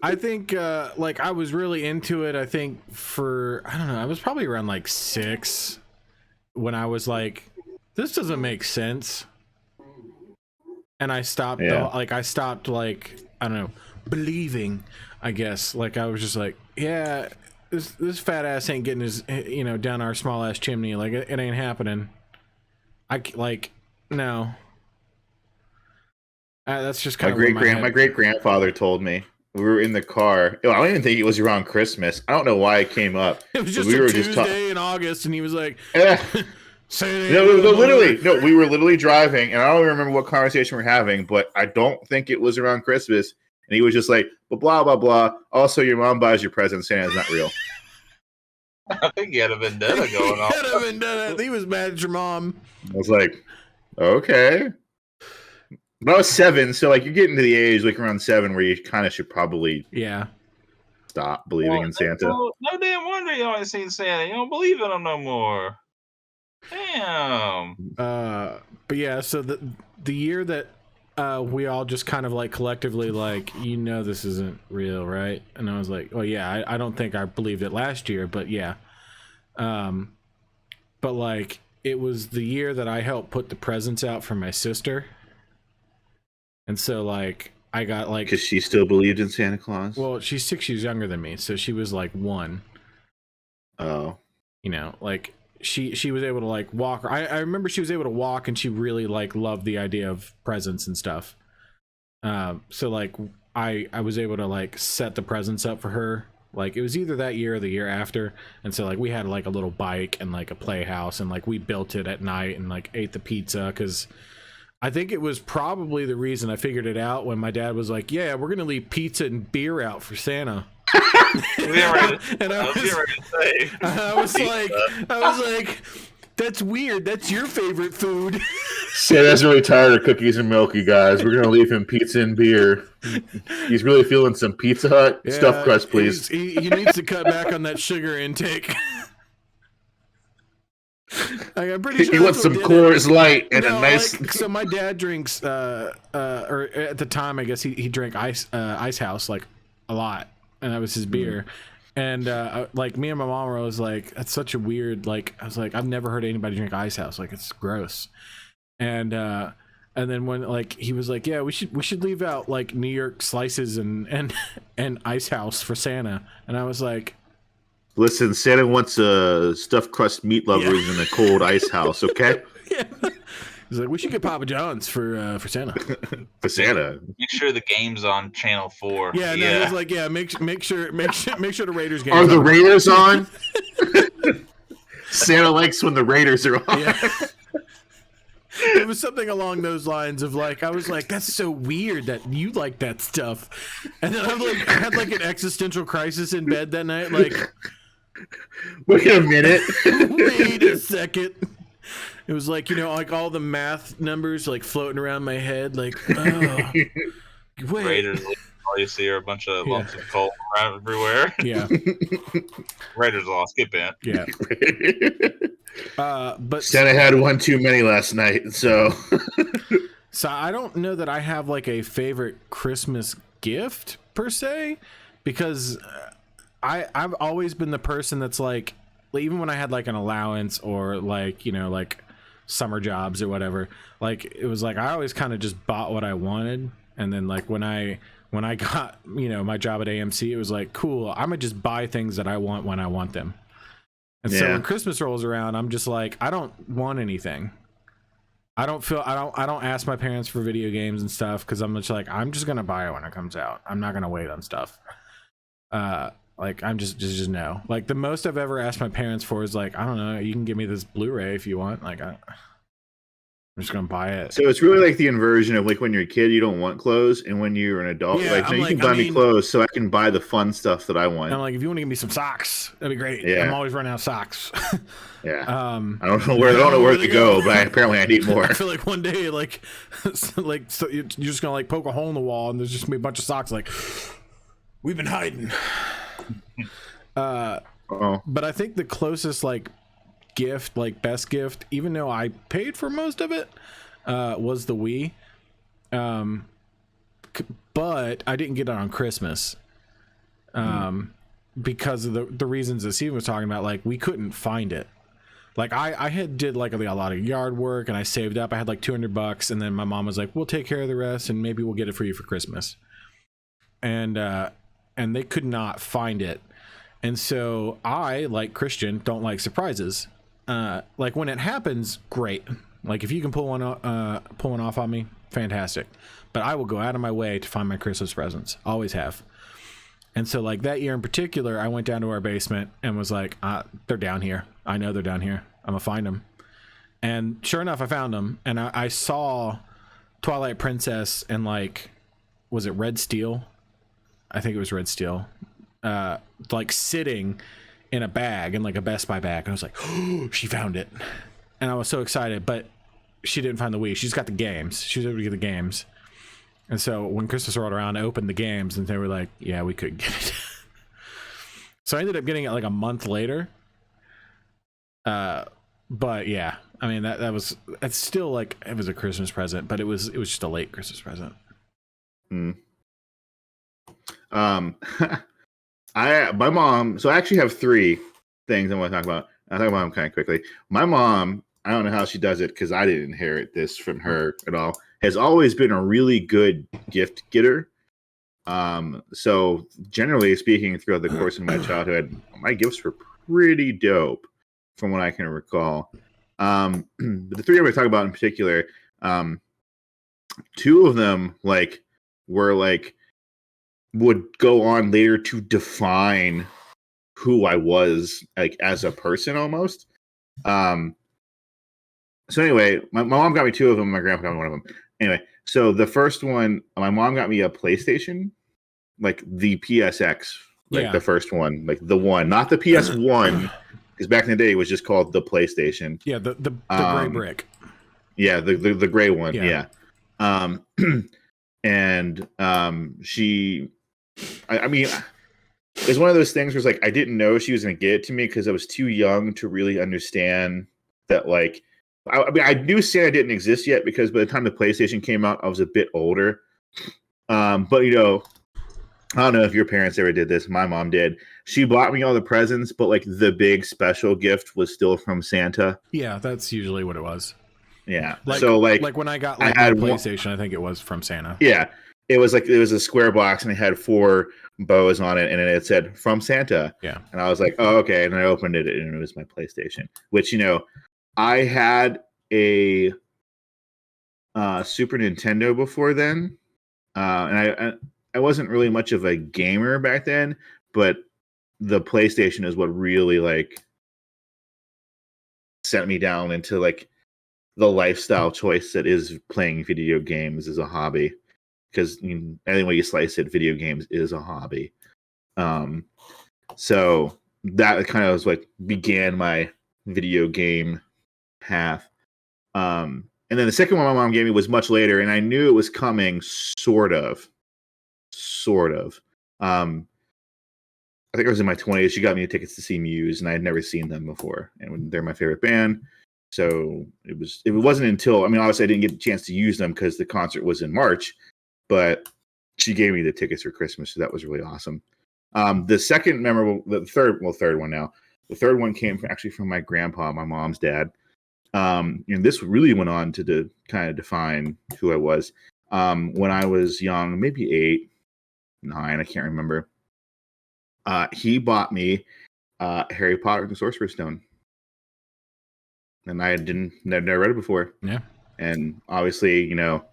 I think like I was really into it. I think I don't know, I was probably around like 6 when I was like, this doesn't make sense. And I stopped I stopped like, I don't know, believing, I guess. Like I was just like, yeah, this fat ass ain't getting his, you know, down our small ass chimney. Like it ain't happening. No. That's just kind of my great grandfather told me. We were in the car. I don't even think it was around Christmas. I don't know why it came up. It was just a Tuesday in August, and he was like, literally, we were literally driving, and I don't remember what conversation we're having, but I don't think it was around Christmas. And he was just like, blah, blah, blah. Also, your mom buys your presents. Santa's not real. I think he had a vendetta going on. He was mad at your mom. I was like, okay. But I was 7, so like you're getting to the age like around 7 where you kind of should probably stop believing in Santa. No damn wonder you ain't seen Santa. You don't believe in him no more. Damn. But yeah, so the year that we all just kind of like collectively like, you know, this isn't real, right? And I was like, well, yeah, I don't think I believed it last year, but yeah. But like it was the year that I helped put the presents out for my sister. And so, like, I got, like... Because she still believed in Santa Claus? Well, she's 6 years younger than me, so she was, like, 1. Oh. You know, like, she was able to, like, walk. I remember she was able to walk, and she really, like, loved the idea of presents and stuff. So, like, I was able to, like, set the presents up for her. Like, it was either that year or the year after. And so, like, we had, like, a little bike and, like, a playhouse, and, like, we built it at night and, like, ate the pizza, because... I think it was probably the reason I figured it out when my dad was like, yeah, we're going to leave pizza and beer out for Santa. And I was like, that's weird. That's your favorite food. Santa's really tired of cookies and milk, you guys. We're going to leave him pizza and beer. He's really feeling some Pizza Hut. Stuffed crust, please. He needs to cut back on that sugar intake. Like, I'm pretty sure he wants some Coors Light and a nice. Like, so my dad drinks, or at the time, I guess he drank Ice House like a lot, and that was his beer. And like me and my mom were always like, that's such a weird, like, I was like, I've never heard anybody drink Ice House, like it's gross. And then when like he was like, yeah, we should leave out like New York slices and Ice House for Santa, and I was like. Listen, Santa wants a stuffed crust meat lovers in a cold ice house, okay? Yeah. He's like, we should get Papa John's for Santa. For Santa. Make sure the game's on Channel 4. Yeah, no, he's like, yeah, make sure the Raiders game. Are the Raiders on? Santa likes when the Raiders are on. Yeah. It was something along those lines of like, I was like, that's so weird that you like that stuff. And then I had like an existential crisis in bed that night, like. Wait a minute. Wait a second. It was like, you know, like all the math numbers like floating around my head, like, oh, wait. Raiders, all you see are a bunch of lumps of coal everywhere. Yeah. Raiders lost. Get bent. Yeah. But Santa had one too many last night, so. So I don't know that I have like a favorite Christmas gift per se, because I've always been the person that's like, even when I had like an allowance or like, you know, like summer jobs or whatever, like it was like I always kind of just bought what I wanted. And then like when I got, you know, my job at AMC, it was like, cool, I'm gonna just buy things that I want when I want them. And so when Christmas rolls around, I'm just like, I don't want anything. I don't ask my parents for video games and stuff because I'm just like, I'm just gonna buy it when it comes out. I'm not gonna wait on stuff. Like I'm just no. Like the most I've ever asked my parents for is like, I don't know, you can give me this Blu-ray if you want. Like I'm just gonna buy it. So it's really like the inversion of like when you're a kid, you don't want clothes, and when you're an adult, Yeah, like, no, you can buy me clothes so I can buy the fun stuff that I want. I'm like, if you want to give me some socks, that'd be great. Yeah. I'm always running out of socks. Yeah. I don't know where to go, but apparently I need more. I feel like one day, like, so you're just gonna like poke a hole in the wall, and there's just gonna be a bunch of socks. Like, we've been hiding. But I think the closest like gift, like best gift, even though I paid for most of it, was the Wii. But I didn't get it on Christmas. Because of the reasons that Steven was talking about. Like, we couldn't find it. Like I had did like a lot of yard work, and I saved up. I had like $200, and then my mom was like, we'll take care of the rest, and maybe we'll get it for you for Christmas. And they could not find it. And so I, like Christian, don't like surprises. Like when it happens, great. Like if you can pull one off on me, fantastic. But I will go out of my way to find my Christmas presents. Always have. And so like that year in particular, I went down to our basement and was like, they're down here. I know they're down here. I'm gonna find them. And sure enough, I found them. And I saw Twilight Princess and like, was it Red Steel? I think it was Red Steel. Like sitting in a bag, in like a Best Buy bag. And I was like, oh, she found it. And I was so excited, but she didn't find the Wii. She's got the games. She was able to get the games. And so when Christmas rolled around, I opened the games and they were like, yeah, we couldn't get it. So I ended up getting it like a month later. But yeah, I mean, it's still like, it was a Christmas present, but it was just a late Christmas present. My mom, so I actually have 3 things I want to talk about. I'll talk about them kind of quickly. My mom, I don't know how she does it because I didn't inherit this from her at all, has always been a really good gift getter. So generally speaking, throughout the course of my childhood, my gifts were pretty dope from what I can recall. But the 3 I'm going to talk about in particular, 2 of them like were like, would go on later to define who I was like as a person almost. So anyway, my mom got me 2 of them. My grandpa got me 1 of them. Anyway, so the first one, my mom got me a PlayStation, like the PSX, like the first one, like the one, not the PS1, because back in the day it was just called the PlayStation. Yeah, the gray brick. Yeah, the gray one. Yeah. And she, I mean, it's one of those things where it's like I didn't know she was going to get it to me because I was too young to really understand that. Like, I mean, I knew Santa didn't exist yet because by the time the PlayStation came out, I was a bit older. But you know, I don't know if your parents ever did this. My mom did. She bought me all the presents, but like the big special gift was still from Santa. Yeah, that's usually what it was. Yeah. Like, so like when I got like my PlayStation, I think it was from Santa. Yeah. It was a square box and it had 4 bows on it and it said from Santa. Yeah. And I was like, oh, okay. And I opened it and it was my PlayStation, which, you know, I had a Super Nintendo before then. And I wasn't really much of a gamer back then, but the PlayStation is what really like sent me down into like the lifestyle choice that is playing video games as a hobby. Because any way you slice it, video games is a hobby. So that kind of was like began my video game path. And then the second one my mom gave me was much later, and I knew it was coming, sort of. I think I was in my 20s. She got me tickets to see Muse, and I had never seen them before, and they're my favorite band. So it wasn't until, I mean, obviously I didn't get a chance to use them because the concert was in March. But she gave me the tickets for Christmas, so that was really awesome. The second memorable, the third one now. The third one came from my grandpa, my mom's dad. And this really went on to kind of define who I was. When I was young, maybe 8, 9, I can't remember. He bought me Harry Potter and the Sorcerer's Stone, and I never read it before. Yeah. And obviously, you know,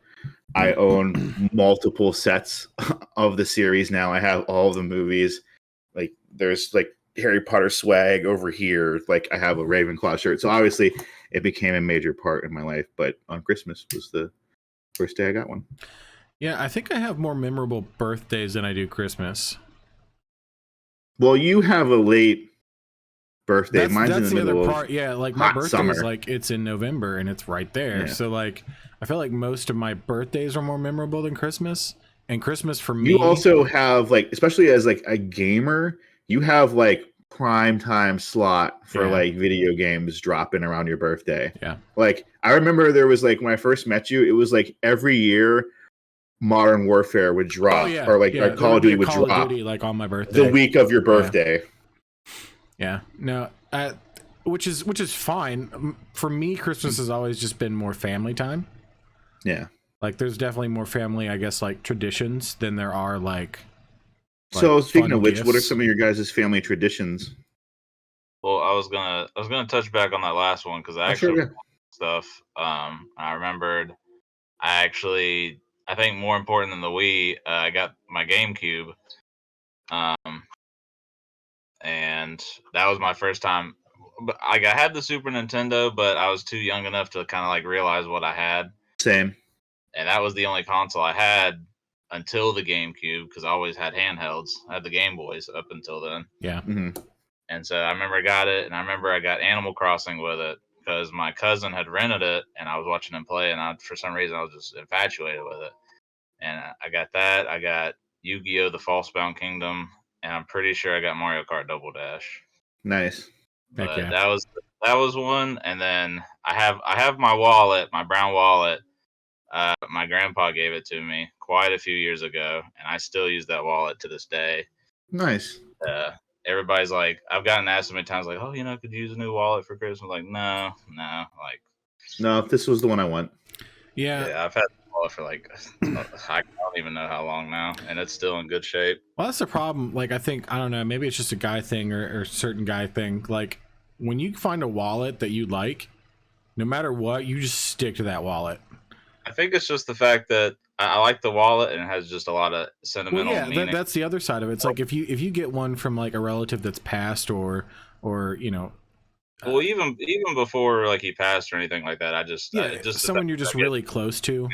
I own multiple sets of the series now. I have all the movies. Like, there's like Harry Potter swag over here. Like, I have a Ravenclaw shirt. So obviously, it became a major part in my life. But on Christmas was the first day I got one. Yeah, I think I have more memorable birthdays than I do Christmas. Well, you have a late birthday. Mine's That's in the the middle other of part. Yeah, like my hot birthday summer. is like it's in November and it's right there. Yeah. So like I feel like most of my birthdays are more memorable than Christmas. And Christmas for me, You also have, like, especially as like a gamer, you have like prime time slot for Yeah. like video games dropping around your birthday. Yeah. Like, I remember there was like, when I first met you, it was like every year Modern Warfare would drop, or like there Call of be Duty a would Call of drop Duty, like on my birthday. the week of your birthday. Yeah. No, which is fine. For me, Christmas has always just been more family time. Yeah. Like there's definitely more family, I guess, like traditions than there are like So speaking fun of which, what are gifts. some of your guys' family traditions? Well, I was gonna touch back on that last one because I Oh, sure, actually yeah. stuff. I remembered. I think more important than the Wii, I got my GameCube. And that was my first time. But like, I had the Super Nintendo, but I was too young enough to kind of like realize what I had, Same. and that was the only console I had until the GameCube because I always had handhelds. I had the Game Boys up until then. Yeah. Hmm. And so I remember I got it, and I remember I got Animal Crossing with it because my cousin had rented it, and I was watching him play, and for some reason I was just infatuated with it. And I got that. I got Yu-Gi-Oh! The Falsebound Kingdom, and I'm pretty sure I got Mario Kart Double Dash. Nice. Heck But yeah. that was one, and then I have my wallet, my brown wallet. My grandpa gave it to me quite a few years ago, and I still use that wallet to this day. Nice. Everybody's like, I've gotten asked so many times, like, oh, could you use a new wallet for Christmas? Like, no, like, No, this was the one I want. Yeah. I've had the wallet for like, I don't even know how long now, and it's still in good shape. Well, that's the problem. Like, I think, I don't know, maybe it's just a guy thing or certain guy thing. Like, when you find a wallet that you like, no matter what, you just stick to that wallet. I think it's just the fact that I like the wallet and it has just a lot of Well, sentimental yeah, meaning. that's the other side of it. It's like if you get one from like a relative that's passed or you know, Well, even before like he passed or anything like that, I just just the someone fact you're just that I get- really close to.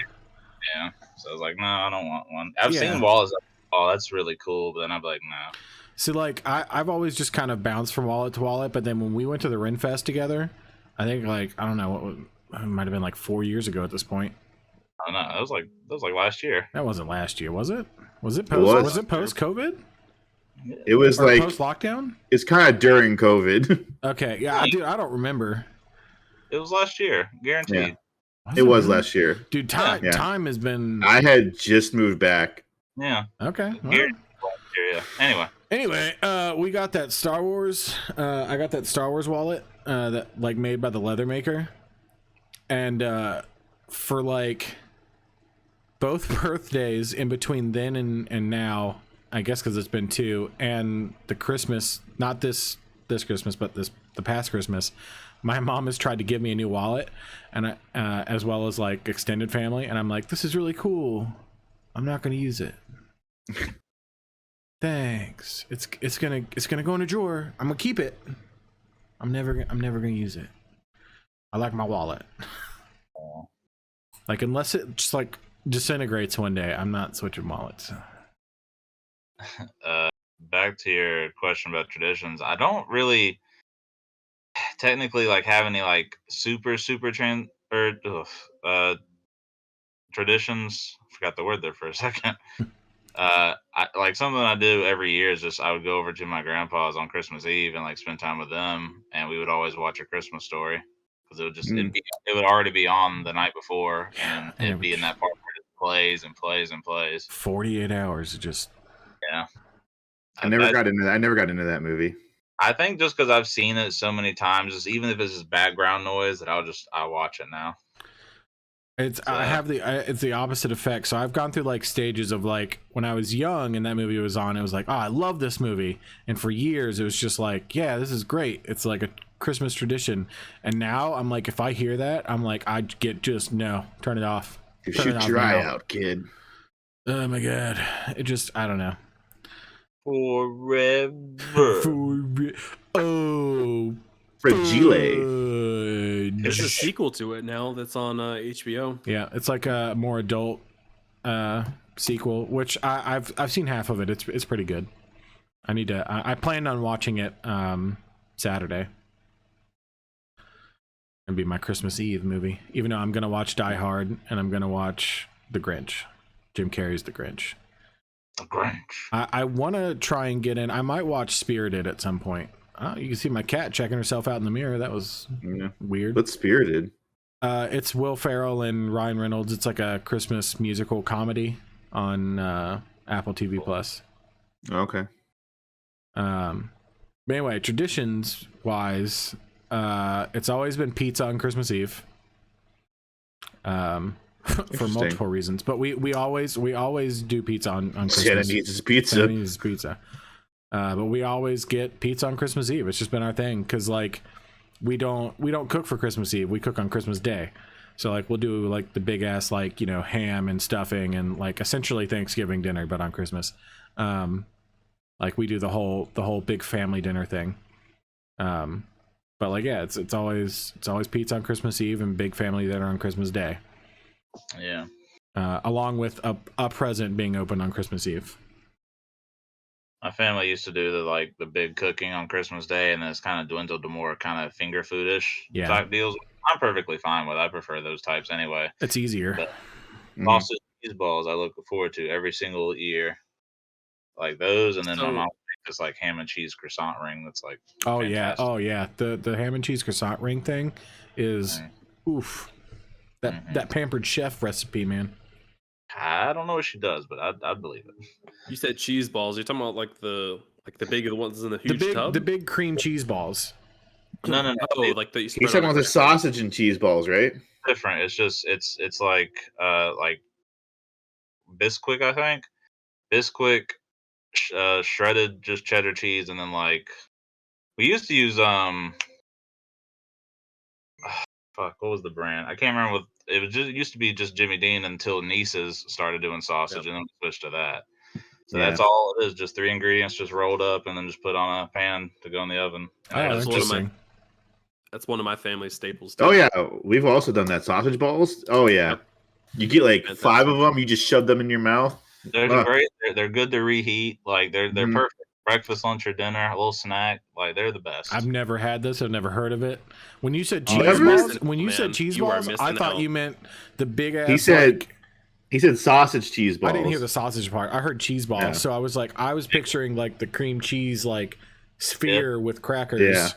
yeah. So I was like, no, I don't want one. I've Yeah. seen wallets. Oh, that's really cool. But then I'm like, no. So like I've always just kind of bounced from wallet to wallet, but then when we went to the Renfest together, I think like I don't know, it might have been like 4 years ago at this point. I don't know. That was like last year. That wasn't last year, was it? Was it It post? was. Was it post COVID It was or like, post lockdown? it's kind of during COVID. Okay, yeah, dude, I don't remember. It was last year, guaranteed. It was really? last year. Dude, time Yeah. time has been I had just moved back. Yeah. okay. well. Guaranteed last year, yeah. Anyway, We got that Star Wars. I got that Star Wars wallet that like made by the leather maker, and for like both birthdays in between then and now, I guess because it's been 2, and the Christmas, not this Christmas, but the past Christmas, my mom has tried to give me a new wallet, and as well as like extended family, and I'm like, this is really cool. I'm not going to use it. Thanks. It's gonna go in a drawer. I'm gonna keep it. I'm never gonna use it. I like my wallet. Like unless it just like disintegrates one day, I'm not switching wallets. back to your question about traditions. I don't really technically like have any like super traditions. Forgot the word there for a second. Like something I do every year is just I would go over to my grandpa's on Christmas Eve and like spend time with them, and we would always watch A Christmas Story because it would just it would already be on the night before, and And it'd be in that part where it plays and plays and plays. 48 hours of just Yeah, I never got into that. I never got into that movie. I think just because I've seen it so many times, just even if it's just background noise, that I'll watch it now. It's the opposite effect. So I've gone through like stages of like when I was young and that movie was on, it was like, oh, I love this movie. And for years it was just like, yeah, this is great. It's like a Christmas tradition. And now I'm like, if I hear that, I'm like, I get just no, turn it off. Shoot your eye out, kid. Oh my god. It just, I don't know. Forever. Fragile. There's a sequel to it now that's on HBO. Yeah, it's like a more adult sequel, which I've seen half of it. It's pretty good. I planned on watching it Saturday. It'd be my Christmas Eve movie. Even though I'm gonna watch Die Hard and I'm gonna watch The Grinch. Jim Carrey's The Grinch. The Grinch. I want to try and get in. I might watch Spirited at some point. Oh, you can see my cat checking herself out in the mirror. That was weird. What's Spirited? It's Will Ferrell and Ryan Reynolds. It's like a Christmas musical comedy on Apple TV Plus. Okay. But anyway, traditions wise, it's always been pizza on Christmas Eve. For multiple reasons, but we always do pizza on Christmas. Shannon needs his pizza. Shannon needs his pizza. But we always get pizza on Christmas Eve. It's just been our thing because like we don't cook for Christmas Eve. We cook on Christmas Day. So like we'll do like the big ass like ham and stuffing and like essentially Thanksgiving dinner, but on Christmas. Like we do the whole big family dinner thing. But like yeah, it's always pizza on Christmas Eve and big family dinner on Christmas Day. Yeah. Along with a present being opened on Christmas Eve. My family used to do the big cooking on Christmas Day, and then it's kind of dwindled to more kind of finger foodish type deals. I'm perfectly fine with. I prefer those types anyway. It's easier. But sausage cheese balls I look forward to every single year, like those, and then my mom makes like ham and cheese croissant ring. That's like fantastic. The ham and cheese croissant ring thing is oof. That Pampered Chef recipe, man. I don't know what she does, but I'd believe it. You said cheese balls. You're talking about like the big ones in the huge tub? The big cream cheese balls. No. Oh, like that. He's talking about the sausage and cheese balls, right? Different. It's just it's like Bisquick, I think. Bisquick, shredded just cheddar cheese, and then like we used to use what was the brand? I can't remember. It used to be just Jimmy Dean until Nieces started doing sausage, and then we switched to that. So that's all it is, just 3 ingredients, just rolled up, and then just put on a pan to go in the oven. That's one of my family staples. Too. Oh yeah, we've also done that. Sausage balls. Oh yeah, you get like 5 of them. You just shove them in your mouth. They're great. They're good to reheat. Like they're perfect. Breakfast, lunch, or dinner, a little snack. Like they're the best. I've never had this. I've never heard of it. When you said cheese balls, I thought you meant the big ass. He said sausage cheese balls. I didn't hear the sausage part. I heard cheese balls. Yeah. So I was picturing like the cream cheese like sphere with crackers. Yeah.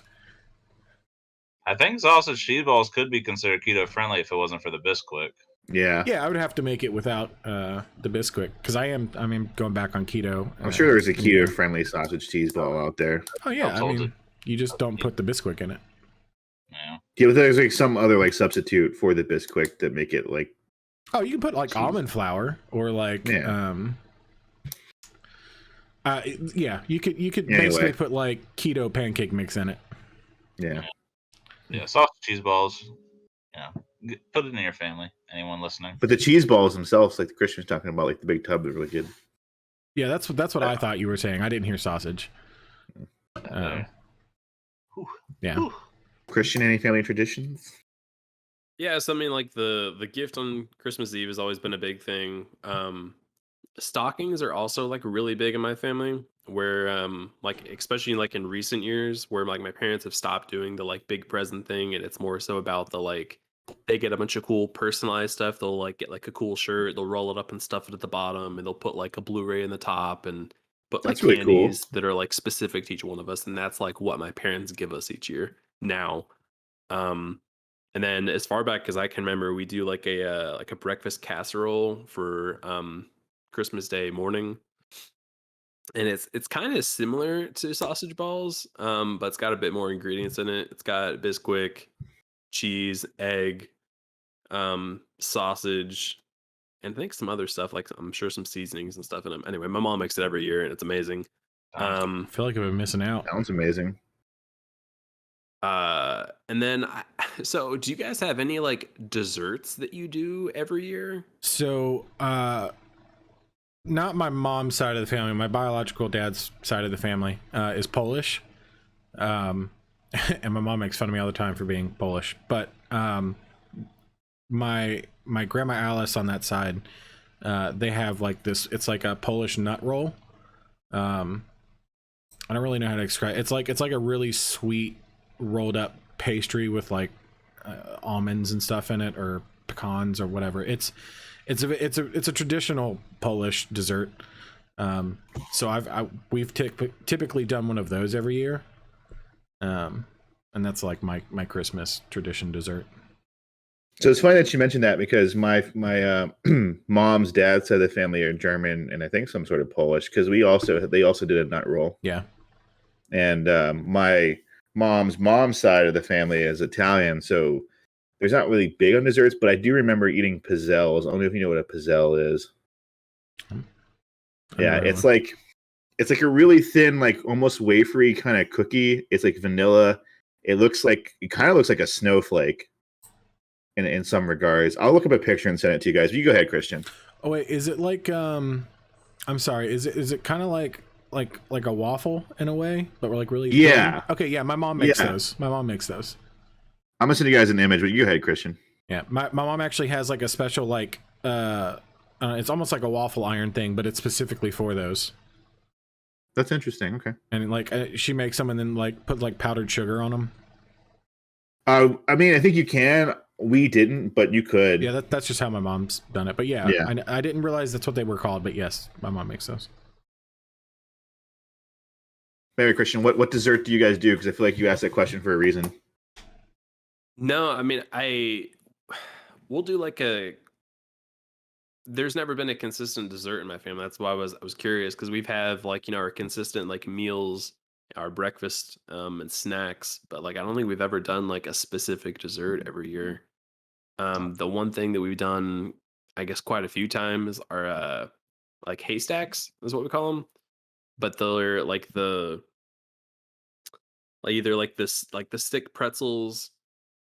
I think sausage cheese balls could be considered keto friendly if it wasn't for the Bisquick. Yeah. Yeah, I would have to make it without the Bisquick because I'm going back on keto. I'm sure there's a keto friendly sausage cheese ball out there. Oh yeah, you just don't put the Bisquick in it. Yeah, but there's like some other like substitute for the Bisquick that make it like. Oh, you can put like almond flour or like you could basically put like keto pancake mix in it. Yeah. Yeah, sausage cheese balls. Put it in your family. Anyone listening? But the cheese balls themselves, like the Christian's talking about, like the big tub, are really good. Yeah, that's what I thought you were saying. I didn't hear sausage. Yeah. Christian, any family traditions? Yeah, so I mean, like the gift on Christmas Eve has always been a big thing. Stockings are also like really big in my family. Where like especially like in recent years, where like my parents have stopped doing the like big present thing, and it's more so about the like they get a bunch of cool personalized stuff. They'll like get like a cool shirt, they'll roll it up and stuff it at the bottom, and they'll put like a Blu-ray in the top and put like really candies cool. that are like specific to each one of us, and that's like what my parents give us each year now. And then as far back as I can remember, we do like a breakfast casserole for Christmas Day morning. And it's kind of similar to sausage balls, but it's got a bit more ingredients in it. It's got Bisquick, cheese, egg, sausage, and I think some other stuff, like I'm sure some seasonings and stuff in them. Anyway, my mom makes it every year and it's amazing. I feel like I've been missing out. Sounds amazing. And then so do you guys have any like desserts that you do every year? So, not my mom's side of the family. My biological dad's side of the family is Polish. And my mom makes fun of me all the time for being Polish. But my grandma Alice on that side, they have like this. It's like a Polish nut roll. I don't really know how to describe. It's like a really sweet rolled up pastry with like almonds and stuff in it, or pecans or whatever. It's a traditional Polish dessert. So we've typically done one of those every year. And that's like my Christmas tradition dessert. So it's funny that you mentioned that, because my mom's dad's side of the family are German and I think some sort of Polish, because they also did a nut roll. Yeah. And my mom's side of the family is Italian, so there's not really big on desserts, but I do remember eating pizzelles. I don't know if you know what a pizzelle is. Yeah, it's like a really thin, like almost wafery kind of cookie. It's like vanilla. It kind of looks like a snowflake in some regards. I'll look up a picture and send it to you guys. But you go ahead, Christian. Oh wait, is it like I'm sorry, is it kind of like a waffle in a way, but we're like really thin? Yeah. Okay, yeah, my mom makes those. I'm gonna send you guys an image, but you go ahead, Christian. Yeah, my mom actually has like a special like it's almost like a waffle iron thing, but it's specifically for those. That's interesting. Okay. And like she makes them and then like put like powdered sugar on them. I mean, I think you can. We didn't, but you could. Yeah, that's just how my mom's done it. But yeah. I didn't realize that's what they were called. But yes, my mom makes those. Maybe, Christian, what dessert do you guys do? Because I feel like you asked that question for a reason. No, I mean, we'll do like there's never been a consistent dessert in my family. That's why I was curious, because we've have like, our consistent like meals, our breakfast and snacks, but like I don't think we've ever done like a specific dessert every year. The one thing that we've done, I guess, quite a few times are like haystacks is what we call them, but they're like either like this, like the stick pretzels,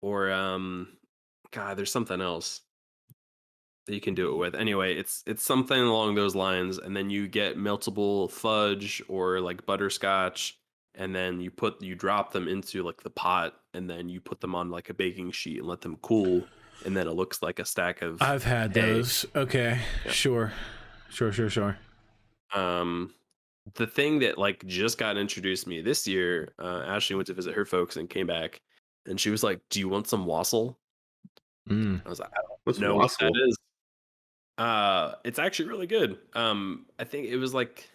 or God, there's something else that you can do it with. Anyway, it's something along those lines, and then you get meltable fudge or like butterscotch, and then you drop them into like the pot, and then you put them on like a baking sheet and let them cool, and then it looks like a stack of I've had hay. those. Okay. Yeah. Sure. The thing that like just got introduced to me this year, Ashley went to visit her folks and came back, and she was like, "Do you want some wassail?" I was like, "I don't know what that is." It's actually really good. I think it was like,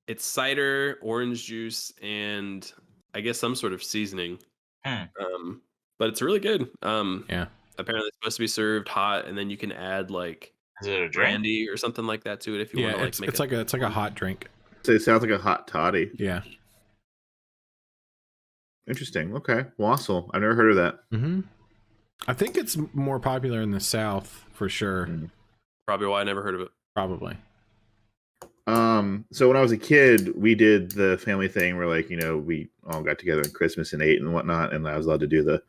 it's cider, orange juice, and I guess some sort of seasoning. But it's really good. Yeah. Apparently it's supposed to be served hot, and then you can add like, is it a brandy or something like that to it if you want to like make it. It's like a hot drink. So it sounds like a hot toddy. Yeah. Interesting. Okay. Wassail. I've never heard of that. Mm-hmm. I think it's more popular in the South for sure. Probably why I never heard of it. Probably. So when I was a kid, we did the family thing where like, we all got together on Christmas and ate and whatnot, and I was allowed to do the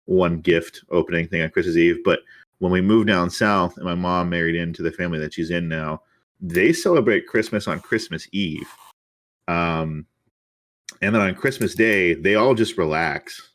one gift opening thing on Christmas Eve. But when we moved down south and my mom married into the family that she's in now, they celebrate Christmas on Christmas Eve. And then on Christmas Day, they all just relax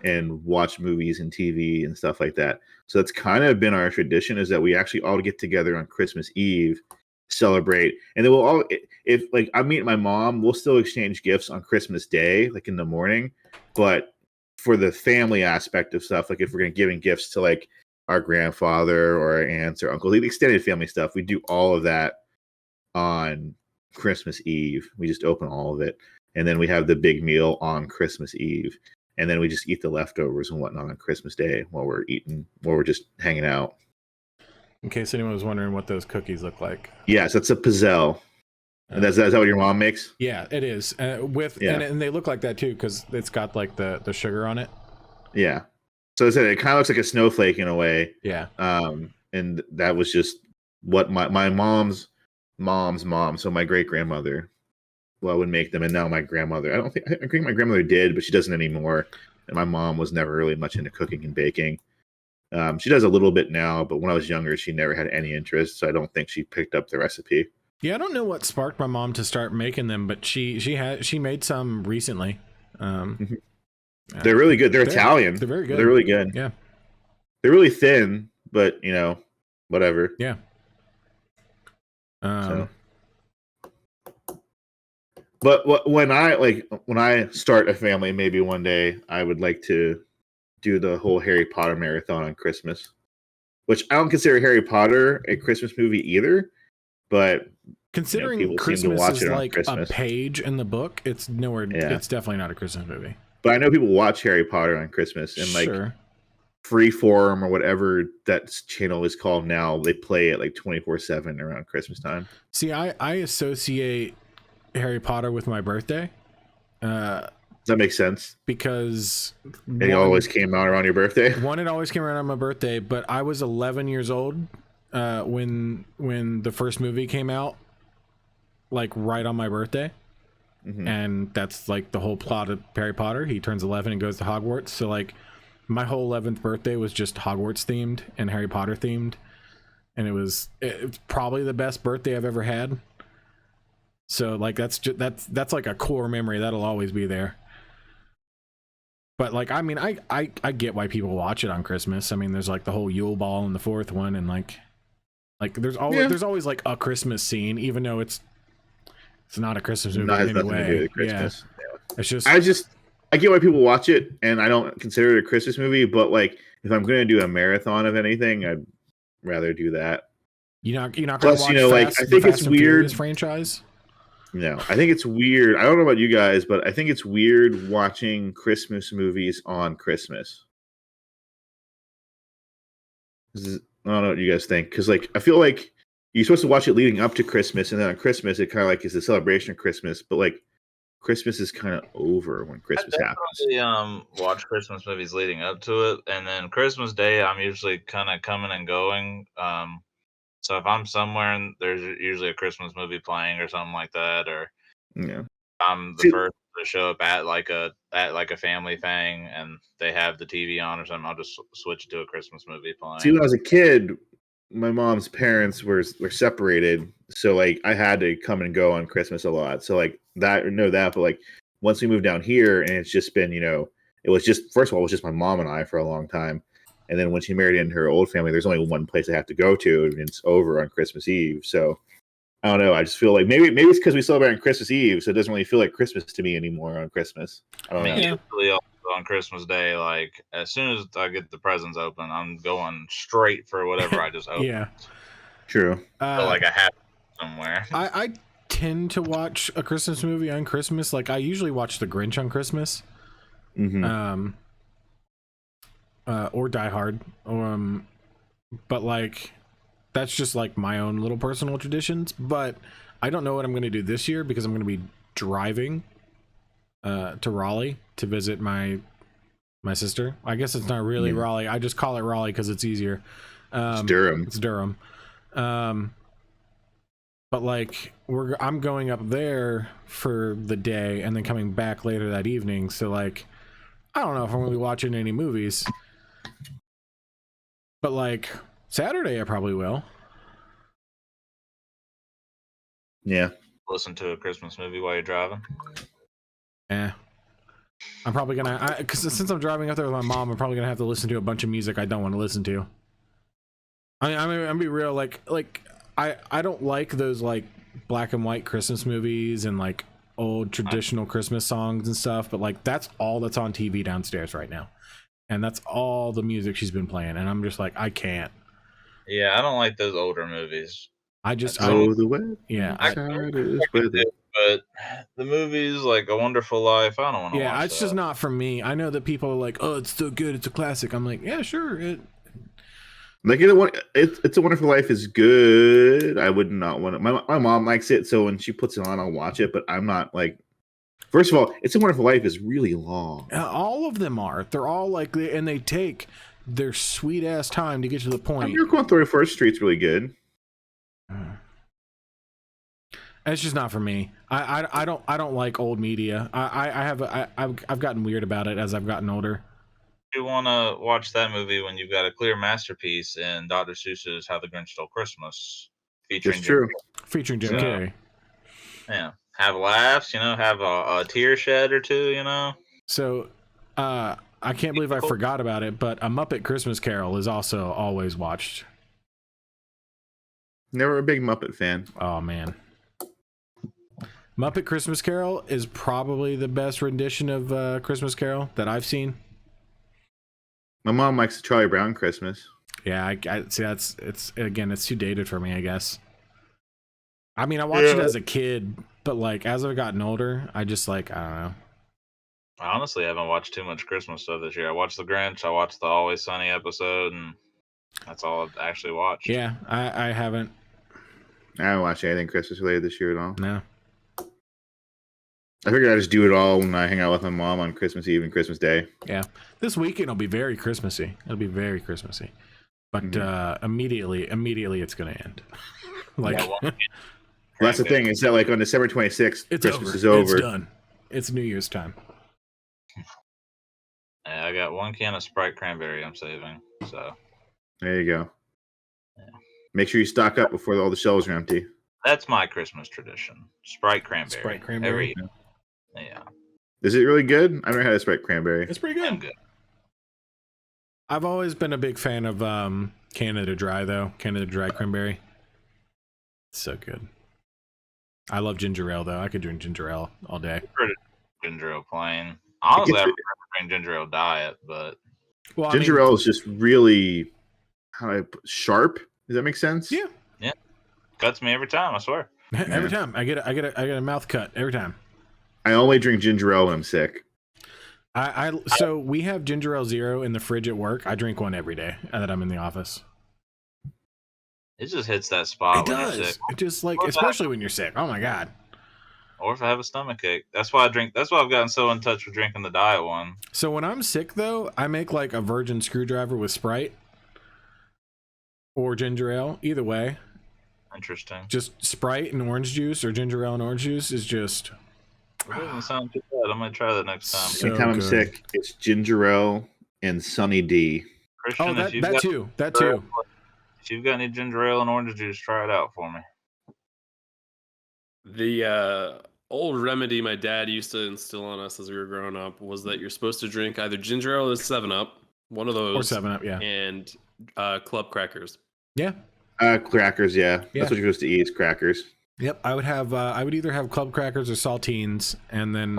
and watch movies and TV and stuff like that. So that's kind of been our tradition, is that we actually all get together on Christmas Eve, celebrate, and then we'll all, if like I meet my mom, we'll still exchange gifts on Christmas Day, like in the morning. But for the family aspect of stuff, like if we're going to giving gifts to like our grandfather or our aunts or uncles, the extended family stuff, we do all of that on Christmas Eve. We just open all of it, and then we have the big meal on Christmas Eve, and then we just eat the leftovers and whatnot on Christmas Day while we're just hanging out. In case anyone was wondering what those cookies look like. Yes, that's a pizzelle. And that's that what your mom makes? Yeah, it is. And they look like that too, because it's got like the sugar on it. Yeah. So I said it kind of looks like a snowflake in a way. Yeah. And that was just what my mom's mom, so my great grandmother, would make them, and now my grandmother. I think my grandmother did, but she doesn't anymore. And my mom was never really much into cooking and baking. She does a little bit now, but when I was younger, she never had any interest, so I don't think she picked up the recipe. Yeah, I don't know what sparked my mom to start making them, but she made some recently. They're really good. They're Italian. They're very good. They're really good. Yeah. They're really thin, but whatever. Yeah. But when I start a family, maybe one day I would like to do the whole Harry Potter marathon on Christmas, which I don't consider Harry Potter a Christmas movie either. But considering Christmas is like a page in the book, it's nowhere. Yeah. It's definitely not a Christmas movie. But I know people watch Harry Potter on Christmas, and like Freeform or whatever that channel is called now, they play it like 24/7 around Christmas time. See, I associate Harry Potter with my birthday. Does that make sense? Because it always came out around your birthday. It always came around on my birthday, but I was 11 years old when the first movie came out, like right on my birthday. Mm-hmm. And that's like the whole plot of Harry Potter. He turns 11 and goes to Hogwarts. So like my whole 11th birthday was just Hogwarts themed and Harry Potter themed, and it's probably the best birthday I've ever had. So like that's like a core memory that'll always be there. But like, I mean, I get why people watch it on Christmas. I mean, there's like the whole Yule Ball in the fourth one, and like there's always like a Christmas scene, even though it's not a Christmas movie in any way. Yeah. It's just I get why people watch it, and I don't consider it a Christmas movie. But like, if I'm going to do a marathon of anything, I'd rather do that. You're not going to watch I think it's weird franchise. No, I think it's weird. I don't know about you guys, but I think it's weird watching Christmas movies on Christmas. I don't know what you guys think, because like I feel like you're supposed to watch it leading up to Christmas, and then on Christmas it kind of like is the celebration of Christmas. But like Christmas is kind of over when Christmas happens. Watch Christmas movies leading up to it, and then Christmas Day I'm usually kind of coming and going. So if I'm somewhere and there's usually a Christmas movie playing or something like that, or I'm the first to show up at like a family thing and they have the TV on or something, I'll just switch to a Christmas movie playing. See, when I was a kid, my mom's parents were separated, so like I had to come and go on Christmas a lot. So like but like once we moved down here, and it's just been it was just, first of all, it was just my mom and I for a long time. And then when she married into her old family, there's only one place I have to go to, and it's over on Christmas Eve. So I don't know. I just feel like maybe it's because we celebrate on Christmas Eve, so it doesn't really feel like Christmas to me anymore on Christmas. I don't know. Usually also on Christmas Day, like as soon as I get the presents open, I'm going straight for whatever I just opened. Yeah, true. Like I have somewhere. I tend to watch a Christmas movie on Christmas. Like I usually watch The Grinch on Christmas. Mm-hmm. Or Die Hard, but like that's just like my own little personal traditions. But I don't know what I'm going to do this year, because I'm going to be driving to Raleigh to visit my sister. I guess it's not really Raleigh. I just call it Raleigh because it's easier. It's Durham. It's Durham. But like I'm going up there for the day and then coming back later that evening. So like I don't know if I'm going to be watching any movies. But like Saturday, I probably will. Yeah. Listen to a Christmas movie while you're driving. Yeah. I'm probably gonna, because since I'm driving up there with my mom, I'm probably gonna have to listen to a bunch of music I don't want to listen to. I'm gonna be real. Like I don't like those like black and white Christmas movies and like old traditional Christmas songs and stuff. But like that's all that's on TV downstairs right now. And that's all the music she's been playing, and I'm just like, I can't. Yeah, I don't like those older movies. The way. Yeah, but the movies like A Wonderful Life, I don't want to. Yeah, watch it's just not for me. I know that people are like, "Oh, it's so good, it's a classic." I'm like, yeah, sure. Like It's a Wonderful Life is good. I would not want it. My mom likes it, so when she puts it on, I'll watch it. But I'm not like First of all, It's a Wonderful Life is really long. All of them are. They're all like, and they take their sweet ass time to get to the point. Miracle on 34th Street's really good. It's just not for me. I don't like old media. I've gotten weird about it as I've gotten older. You want to watch that movie when you've got a clear masterpiece in Dr. Seuss's How the Grinch Stole Christmas, featuring That's true. Featuring Jim Carrey. Yeah, have laughs, have a tear shed or two, So, I can't believe I forgot about it, but A Muppet Christmas Carol is also always watched. Never a big Muppet fan. Oh man. Muppet Christmas Carol is probably the best rendition of Christmas Carol that I've seen. My mom likes the Charlie Brown Christmas. Yeah, I see. It's too dated for me, I guess. I mean, I watched it as a kid, but like as I've gotten older, I just I don't know. I honestly haven't watched too much Christmas stuff this year. I watched The Grinch, I watched the Always Sunny episode, and that's all I've actually watched. Yeah, I haven't. I haven't watched anything Christmas related this year at all. No. I figured I'd just do it all when I hang out with my mom on Christmas Eve and Christmas Day. Yeah, this weekend will be very Christmassy. It'll be very Christmassy, but immediately it's gonna end. Well, that's the thing. Is that on December 26th, Christmas is over. It's done. It's New Year's time. Yeah, I got 1 can of Sprite cranberry I'm saving. So there you go. Yeah. Make sure you stock up before all the shelves are empty. That's my Christmas tradition. Sprite cranberry. Sprite cranberry. Yeah. Is it really good? I've never had a Sprite cranberry. It's pretty good. Good. I've always been a big fan of Canada Dry though. Canada Dry cranberry. It's so good. I love ginger ale though. I could drink ginger ale all day. Ginger ale plain. Honestly, I prefer ginger ale diet, but Ginger ale is just really sharp. Does that make sense? Yeah. Yeah. Cuts me every time, I swear. Every time I get a mouth cut every time. I only drink ginger ale when I'm sick. So we have ginger ale zero in the fridge at work. I drink one every day that I'm in the office. It just hits that spot when you're sick. It just especially when you're sick. Oh my god. Or if I have a stomach ache. That's why I've gotten so in touch with drinking the diet one. So when I'm sick though, I make a virgin screwdriver with Sprite or ginger ale. Either way. Interesting. Just Sprite and orange juice or ginger ale and orange juice is just. It doesn't sound too bad. I'm gonna try that next time. So Anytime I'm sick, it's ginger ale and Sunny D. Christian, that too. If you've got any ginger ale and orange juice, try it out for me. The old remedy my dad used to instill on us as we were growing up was that you're supposed to drink either ginger ale or 7-Up, one of those, or 7-Up, yeah, and club crackers. Yeah. Crackers, yeah. That's what you're supposed to eat is crackers. Yep, I would have. I would either have club crackers or saltines, and then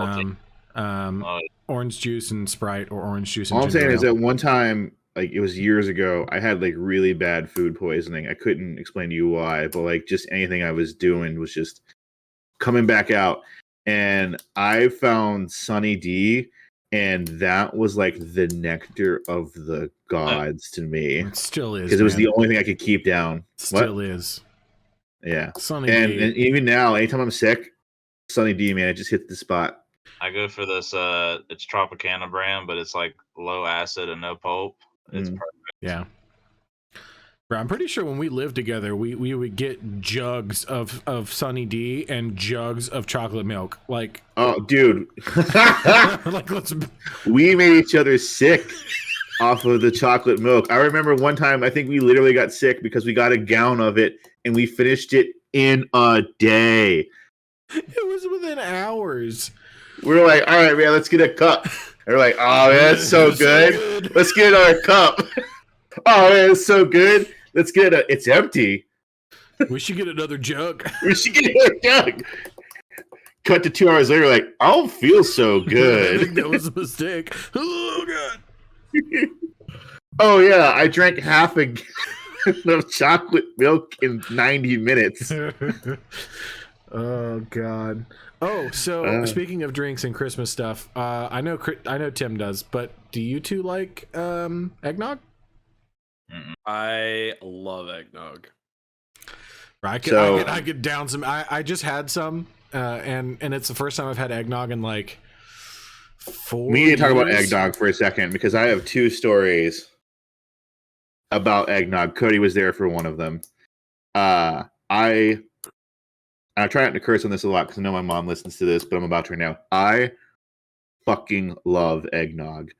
orange juice and Sprite, or orange juice and All I'm ginger saying ale. is that one time, it was years ago, I had really bad food poisoning. I couldn't explain to you why, but just anything I was doing was just coming back out. And I found Sunny D, and that was the nectar of the gods to me. It still is, because it was the only thing I could keep down. Still is. Yeah. Sunny and D. and even now, anytime I'm sick, Sunny D, man, it just hits the spot. I go for this. It's Tropicana brand, but it's low acid and no pulp. It's perfect. Yeah. Bro, I'm pretty sure when we lived together, we would get jugs of Sunny D and jugs of chocolate milk. Oh, dude. Let's. We made each other sick off of the chocolate milk. I remember one time, I think we literally got sick because we got a gallon of it and we finished it in a day. It was within hours. We were like, all right, man, let's get a cup. They're like, oh, man, it's so good. Let's get another cup. Oh, man, it's so good. Let's get it's empty. We should get another jug. We should get another jug. Cut to 2 hours later, I don't feel so I good. think that was a mistake. Oh, God. Oh, yeah, I drank half a gallon of chocolate milk in 90 minutes. Oh, God. Oh, so speaking of drinks and Christmas stuff, I know Tim does, but do you two like eggnog? I love eggnog. I could down some. I just had some and it's the first time I've had eggnog in like 4 We need to talk about years. eggnog for a second because I have 2 stories about eggnog. Cody was there for one of them. I try not to curse on this a lot because I know my mom listens to this, but I'm about to right now. I fucking love eggnog.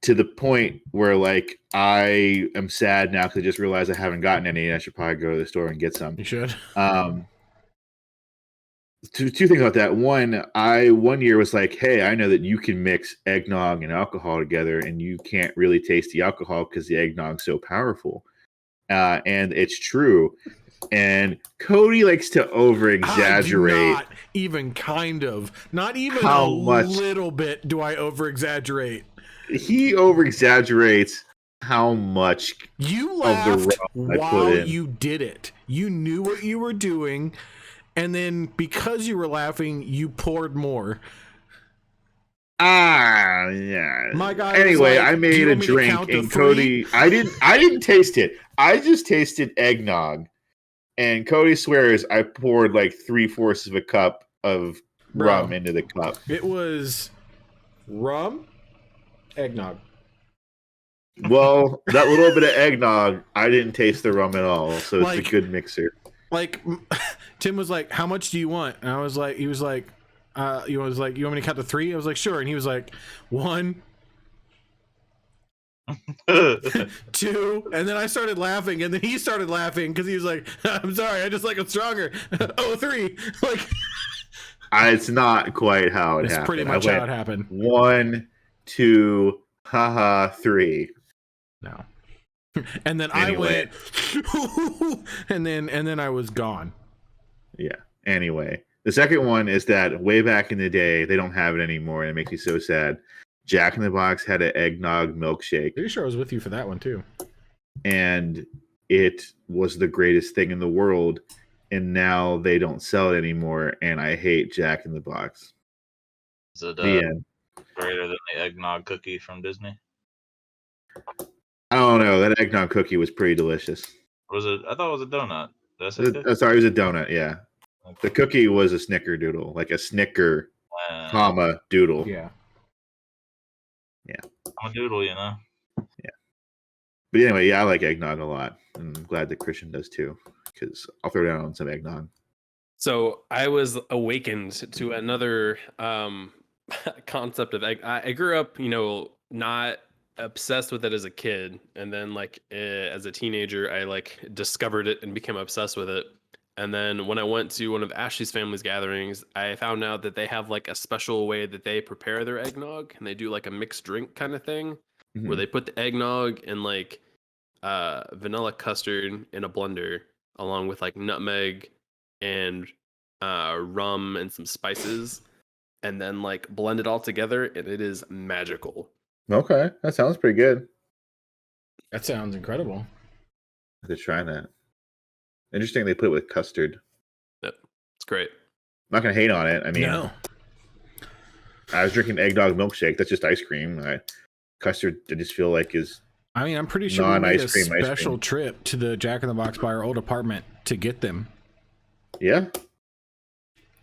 To the point where like I am sad now because I just realized I haven't gotten any and I should probably go to the store and get some. You should. Two things about that. One year was like, hey, I know that you can mix eggnog and alcohol together and you can't really taste the alcohol because the eggnog's so powerful. And it's true. And Cody likes to over exaggerate. Not even kind of. Not even How a much- little bit do I over exaggerate. He over exaggerates how much You the laughed rum I put while in. you did it. You knew what you were doing, and then because you were laughing, you poured more. yeah. My guy was Anyway, like, I "Do made you a want me to drink count to and 3?" Cody I didn't taste it. I just tasted eggnog. And Cody swears I poured like 3/4 of a cup of Bro. rum into the cup. It was rum, eggnog. Well, that little bit of eggnog, I didn't taste the rum at all, so it's a Like- good mixer. Like Tim was like, "How much do you want?" And I was like, "You want me to count to 3?" I was like, "Sure." And he was like, 1, 2, and then I started laughing, and then he started laughing because he was like, "I'm sorry, I just like it stronger." Oh, 3, like It's not quite how it it's happened. pretty much I how went it happened. 1, 2, haha, 3. No, and then Anyway. I went, and then I was gone. Yeah. Anyway, the second one is that way back in the day, they don't have it anymore, and it makes me so sad. Jack in the Box had an eggnog milkshake, Pretty sure I was with you for that one too. and it was the greatest thing in the world. And now they don't sell it anymore, and I hate Jack in the Box. Is it The end. greater than the eggnog cookie from Disney? I don't know. That eggnog cookie was pretty delicious. Was it? I thought it was a donut. Did I say cookie? Sorry, it was a donut. Yeah, Okay. the cookie was a snickerdoodle, like a snicker, comma doodle. Yeah. I'm a doodle, you know. But anyway, yeah, I like eggnog a lot, and I'm glad that Christian does too, because I'll throw down on some eggnog. So I was awakened to another concept of egg. I grew up, not obsessed with it as a kid, and then as a teenager, I discovered it and became obsessed with it. And then when I went to one of Ashley's family's gatherings, I found out that they have a special way that they prepare their eggnog, and they do a mixed drink kind of thing, where they put the eggnog and vanilla custard in a blender, along with nutmeg and rum and some spices, and then blend it all together, and it is magical. Okay, that sounds pretty good. That sounds incredible. I could try that. Interesting, they put it with custard. Yep, it's great. I'm not gonna hate on it. I mean, No. I was drinking eggnog milkshake. That's just ice cream. Custard, I just feel like is I mean, I'm pretty sure we made a Non-ice cream, ice special cream. trip to the Jack in the Box by our old apartment to get them. yeah.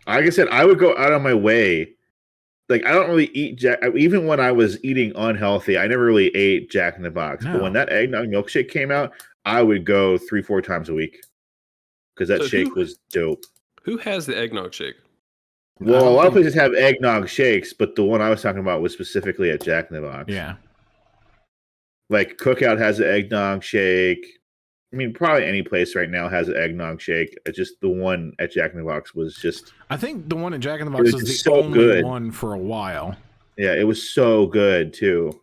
Like I said, I would go out of my way. Like I don't really eat Jack. Even when I was eating unhealthy, I never really ate Jack in the Box. No. But when that eggnog milkshake came out, I would go 3-4 times a week because that So shake who- was dope. Who has the eggnog shake? Well, a don't lot of think- places have eggnog shakes, but the one I was talking about was specifically at Jack in the Box. Yeah. Like Cookout has an eggnog shake. I mean, probably any place right now has an eggnog shake. It's just the one at Jack in the Box was just, I think the one in Jack in the It Box was was the just so only good. one for a while. yeah, it was so good too.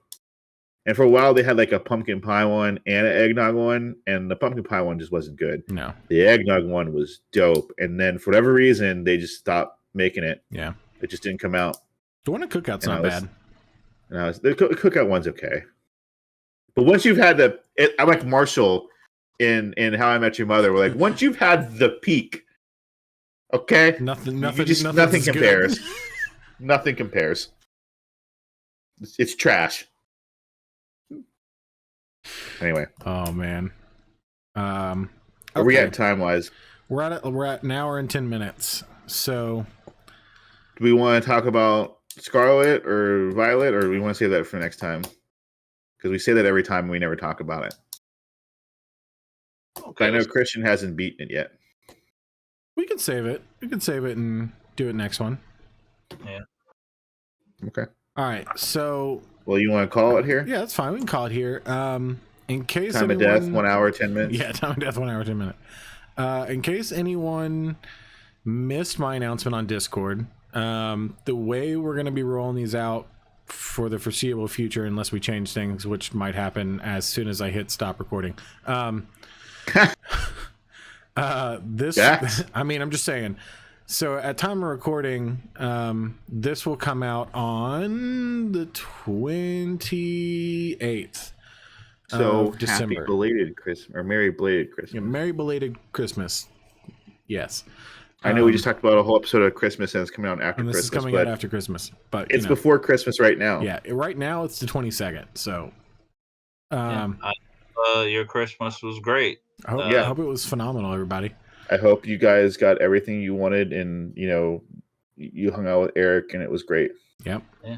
And for a while, they had like a pumpkin pie one and an eggnog one, and the pumpkin pie one just wasn't good. No. The eggnog one was dope. And then for whatever reason, they just stopped making it. Yeah. It just didn't come out. The one at Cookout's And not I was- bad. And the Cookout one's okay. But once you've had I'm like Marshall in How I Met Your Mother. We're like, once you've had the peak, okay, Nothing. You Nothing. just- nothing's nothing as good. compares. Nothing compares. It's trash. Anyway, Oh man. where we Okay. at time wise? We're at an hour and 10 minutes. So Do we want to talk about Scarlet or Violet, or do we want to save that for next time? Because we say that every time and we never talk about it. Okay, I know Christian hasn't beaten it yet. we can save it. We can save it and do it next one. Yeah. Okay. All right. So Well, you want to call it here? yeah, that's fine. We can call it here. In case Time of anyone, death, 1 hour, 10 minutes. Yeah, time of death, 1 hour, 10 minutes. In case anyone missed my announcement on Discord, the way we're going to be rolling these out for the foreseeable future, unless we change things, which might happen as soon as I hit stop recording. This, Yes. I mean, I'm just saying. So at time of recording, this will come out on the 28th. So of December. happy belated Christmas, or Merry belated Christmas. Yeah, Merry belated Christmas. Yes. I know we just talked about a whole episode of Christmas and it's coming out after and this Christmas. is coming but out after Christmas, but it's before Christmas right now. Yeah, right now it's the 22nd. So, Your Christmas was great. I hope, Yeah. I hope it was phenomenal, everybody. I hope you guys got everything you wanted, and you hung out with Eric, and it was great. Yep. Yeah.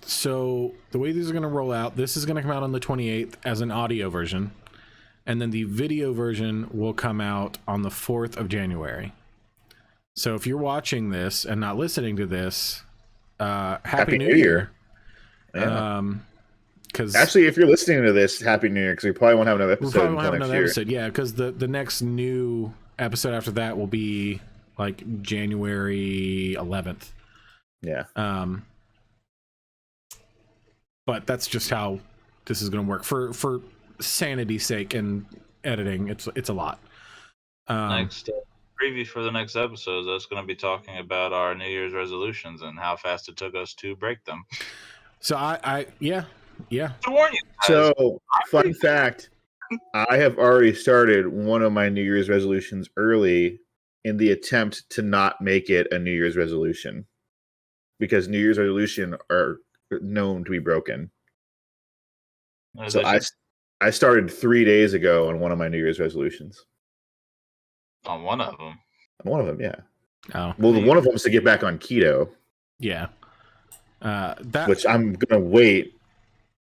So the way these are going to roll out, this is going to come out on the 28th as an audio version, and then the video version will come out on the 4th of January. So if you're watching this and not listening to this, Happy New Year. Yeah. Because Actually, if you're listening to this, Happy New Year, because we probably won't have another we episode probably won't until have next another year. episode. Yeah, because the next new episode after that will be like January 11th. Yeah. Um, But that's just how this is going to work for sanity's sake and editing. It's a lot. Next preview for the next episode, that's going to be talking about our New Year's resolutions and how fast it took us to break them. So I yeah. To warn you guys, So, fun fact, I have already started one of my New Year's resolutions early in the attempt to not make it a New Year's resolution, because New Year's resolution are known to be broken. So I started 3 days ago on one of my New Year's resolutions. on one of them. One of them, yeah. Oh Well, one of them is to get back on keto, yeah. That which I'm gonna wait.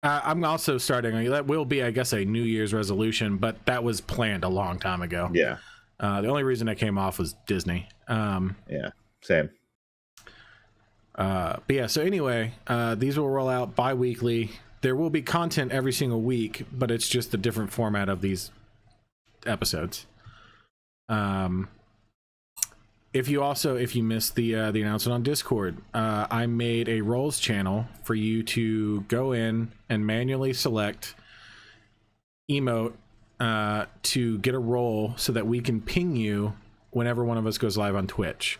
I'm also starting. That will be, I guess, a New Year's resolution, but that was planned a long time ago. Yeah, The only reason I came off was Disney. yeah, same. But yeah, so anyway, these will roll out bi-weekly. There will be content every single week, but it's just a different format of these episodes. If you missed the announcement on Discord, I made a roles channel for you to go in and manually select emote to get a role so that we can ping you whenever one of us goes live on Twitch.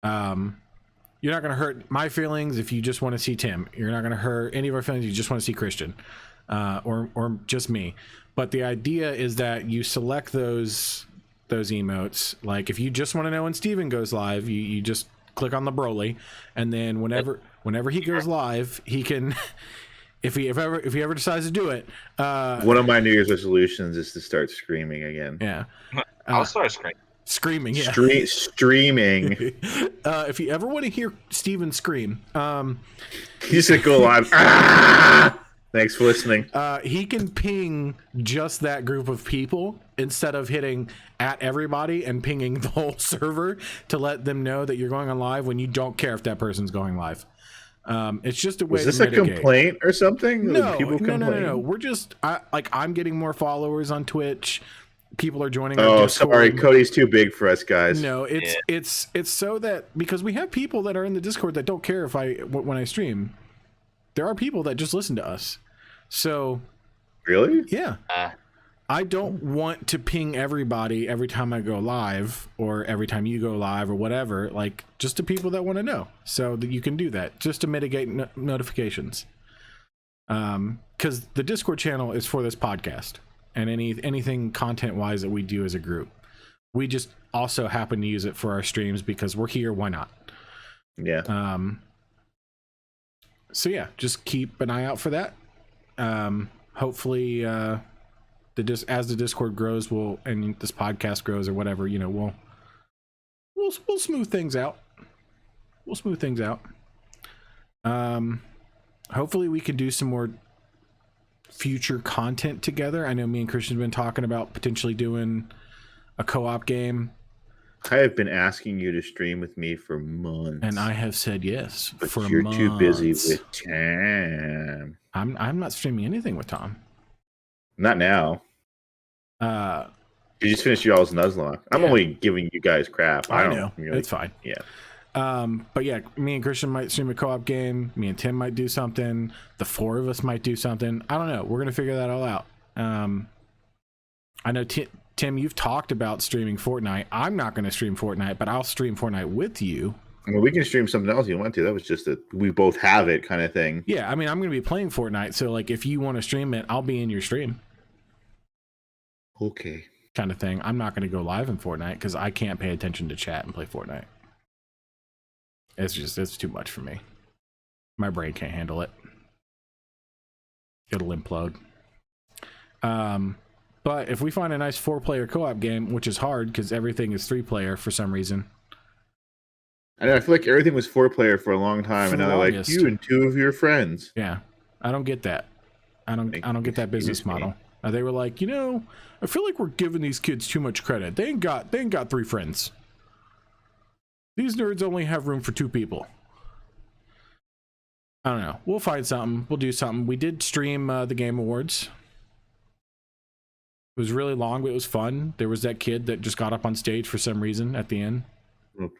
You're not going to hurt my feelings if you just want to see Tim. You're not going to hurt any of our feelings. You just want to see Christian, or just me. But the idea is that you select those emotes. Like if you just want to know when Steven goes live, you just click on the Broly, and then whenever he goes live, he can. If he ever decides to do it. One of my New Year's resolutions is to start screaming again. Yeah. I'll start screaming. Screaming, yeah. Streaming. If you ever want to hear Steven scream, He's gonna go live. Ah! Thanks for listening. he can ping just that group of people instead of hitting at everybody and pinging the whole server to let them know that you're going on live when you don't care if that person's going live. It's just a way Was this to a mitigate. complaint or something? No, People complain? no. We're just I'm getting more followers on Twitch. People are joining our Oh, Discord. sorry, Cody's too big for us guys. No, it's so that because we have people that are in the Discord that don't care when I stream. There are people that just listen to us. So, Really? yeah. I don't want to ping everybody every time I go live or every time you go live or whatever, like just to people that want to know. So that you can do that just to mitigate notifications. Cuz the Discord channel is for this podcast and anything content-wise that we do as a group. We just also happen to use it for our streams because we're here, why not? Yeah. So yeah, just keep an eye out for that. Hopefully as the Discord grows, and this podcast grows or whatever, you know, we'll smooth things out. We'll smooth things out. Hopefully we can do some more future content together. I know me and Christian have been talking about potentially doing a co-op game. I have been asking you to stream with me for months, And I have said yes but for you're months. too busy with time. I'm not streaming anything with Tom. Not now. You just finished y'all's Nuzlocke. I'm Yeah. only giving you guys crap. I don't know. really- It's fine. Yeah. But yeah, me and Christian might stream a co-op game. Me and Tim might do something. The four of us might do something. I don't know. We're gonna figure that all out. I know Tim, you've talked about streaming Fortnite. I'm not gonna stream Fortnite, but I'll stream Fortnite with you. I mean, we can stream something else you want to. That was just that we both have it kind of thing. Yeah, I mean, I'm gonna be playing Fortnite, so like, if you want to stream it, I'll be in your stream, Okay. kind of thing. I'm not gonna go live in Fortnite because I can't pay attention to chat and play Fortnite. It's too much for me. My brain can't handle it. It'll implode. But if we find a nice 4-player co-op game, which is hard because everything is 3-player for some reason. I know, I feel like everything was 4-player for a long time, For and the now they're like longest. you and 2 of your friends. Yeah, I don't get that. I don't get that business Excuse me. model. They were like, I feel like we're giving these kids too much credit. They ain't got 3 friends. These nerds only have room for 2 people. I don't know. We'll find something. We'll do something. We did stream the Game Awards. It was really long, but it was fun. There was that kid that just got up on stage for some reason at the end.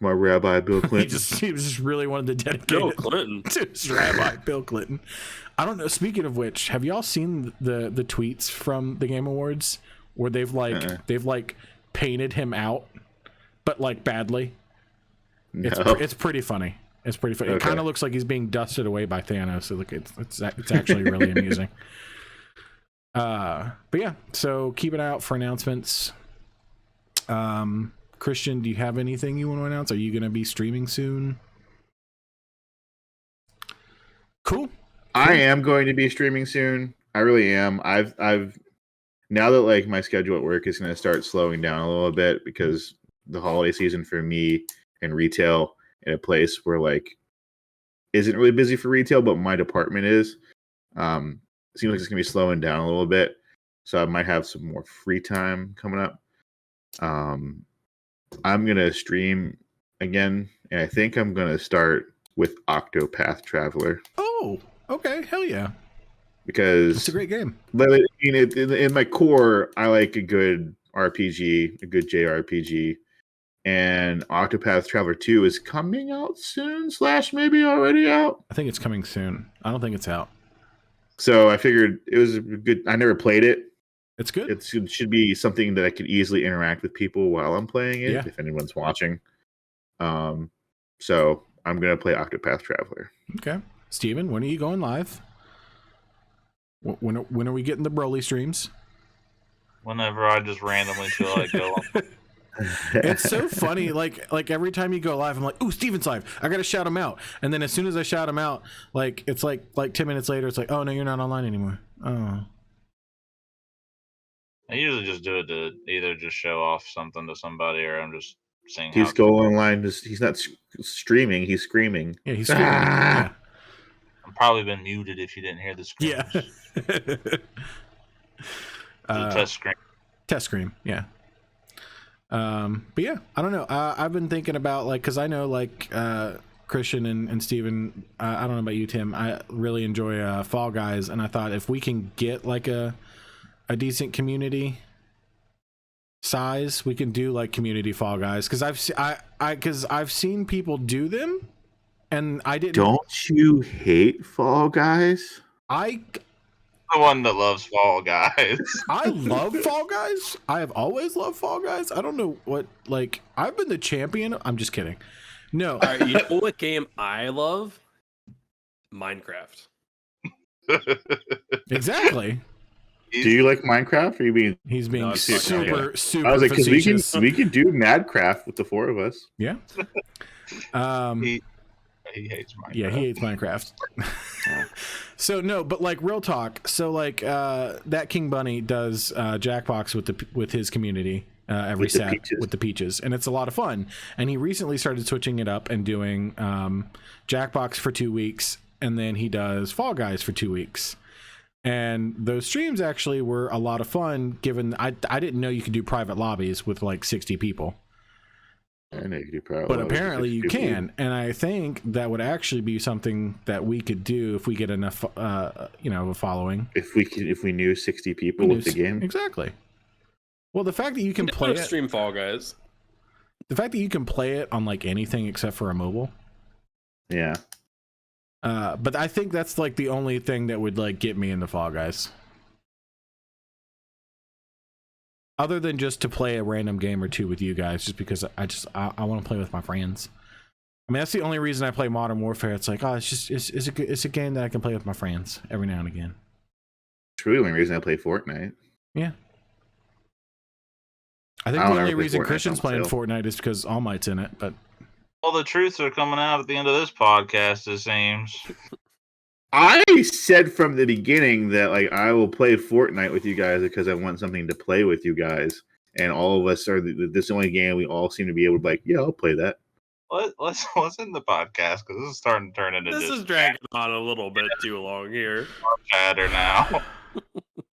My Rabbi Bill He Clinton. just really wanted to dedicate Bill it Clinton. to his Rabbi Bill Clinton. I don't know. Speaking of which, have y'all seen the tweets from the Game Awards where they've like painted him out, but like badly? No. It's pretty funny. It's pretty funny. It Okay. kind of looks like he's being dusted away by Thanos. So look, it's actually really amusing. But yeah, so keep an eye out for announcements. Christian, do you have anything you want to announce? Are you going to be streaming soon? Cool. I am going to be streaming soon. I really am. I've now that like my schedule at work is going to start slowing down a little bit because the holiday season for me and retail in a place where like isn't really busy for retail, but my department is. It seems like it's gonna be slowing down a little bit, so I might have some more free time coming up. I'm gonna stream again, and I think I'm gonna start with Octopath Traveler Oh, okay. Hell yeah. because It's a great game. but I mean, in my core, I like a good RPG, a good JRPG, and Octopath Traveler 2 is coming out soon, / maybe already out. I think it's coming soon. I don't think it's out. So I figured it was a good. I never played it. It's good. It should be something that I could easily interact with people while I'm playing it, Yeah. if anyone's watching. So I'm gonna play Octopath Traveler. Okay. Steven, when are you going live? When are we getting the Broly streams? Whenever I just randomly feel like going. It's so funny. Like every time you go live, I'm like, "Ooh, Steven's live! I gotta shout him out." And then as soon as I shout him out, like it's like 10 minutes later, it's like, "Oh no, you're not online anymore." Oh, I usually just do it to either just show off something to somebody or I'm just seeing He's how going online. He's not streaming. He's screaming. yeah, he's screaming. Ah! I've probably been muted if you didn't hear the scream. Yeah. The test screen. Test scream, yeah. But yeah, I don't know. I've been thinking about because I know Christian and Steven, I don't know about you, Tim. I really enjoy Fall Guys, and I thought if we can get like a decent community size, we can do like community Fall Guys because I've seen people do them, and I didn't. Don't you hate Fall Guys? The one that loves Fall Guys. I love Fall Guys. I have always loved Fall Guys. I don't know what I've been the champion. I'm just kidding. No. All right, you know what game I love? Minecraft. Exactly. Do you like Minecraft? Or are you being? He's being No, it's fucking super I was like, because facetious. we can do Madcraft with the 4 of us. Yeah. He- He hates Minecraft. Yeah, he hates Minecraft. So no, but like real talk. So like that King Bunny does Jackbox with his community every With the Sat peaches. with the peaches, and it's a lot of fun. And he recently started switching it up and doing Jackbox for 2 weeks, and then he does Fall Guys for 2 weeks. And those streams actually were a lot of fun. Given I didn't know you could do private lobbies with like 60 people. I know you can do private But lobbies apparently with you 50 people. can, and I think that would actually be something that we could do if we get enough, a following. If we knew 60 people with the game. Exactly. Well, the fact that you can play it, Stream Fall Guys. the fact that you can play it on like anything except for a mobile. Yeah. But I think that's like the only thing that would like get me into Fall Guys. Other than just to play a random game or two with you guys, just because I want to play with my friends. I mean, that's the only reason I play Modern Warfare. It's like, it's a game that I can play with my friends every now and again. It's really the only reason I play Fortnite. Yeah. I think I don't the only ever play reason Fortnite Christian's by playing myself. Fortnite is because All Might's in it, but Well, the truths are coming out at the end of this podcast, it seems. I said from the beginning that like I will play Fortnite with you guys because I want something to play with you guys, and all of us are this only game we all seem to be able to be like, yeah, I'll play that. Let's end the podcast because this is starting to turn into This just is dragging on a little bit too long here. chatter now.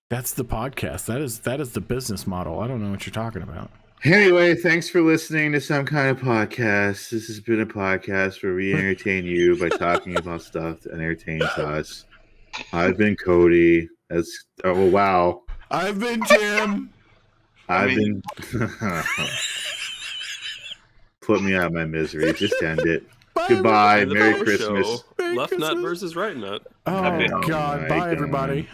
that's the podcast. That is the business model. I don't know what you're talking about. Anyway, thanks for listening to Some Kind of Podcast. This has been a podcast where we entertain you by talking about stuff that entertains us. I've been Cody. Oh wow. I've been Tim. I've been put me out of my misery. Just end it. Bye, Goodbye. And the Merry power Christmas. show, Merry Left nut Christmas. versus right nut. Oh Happy- God! my Bye, God. everybody.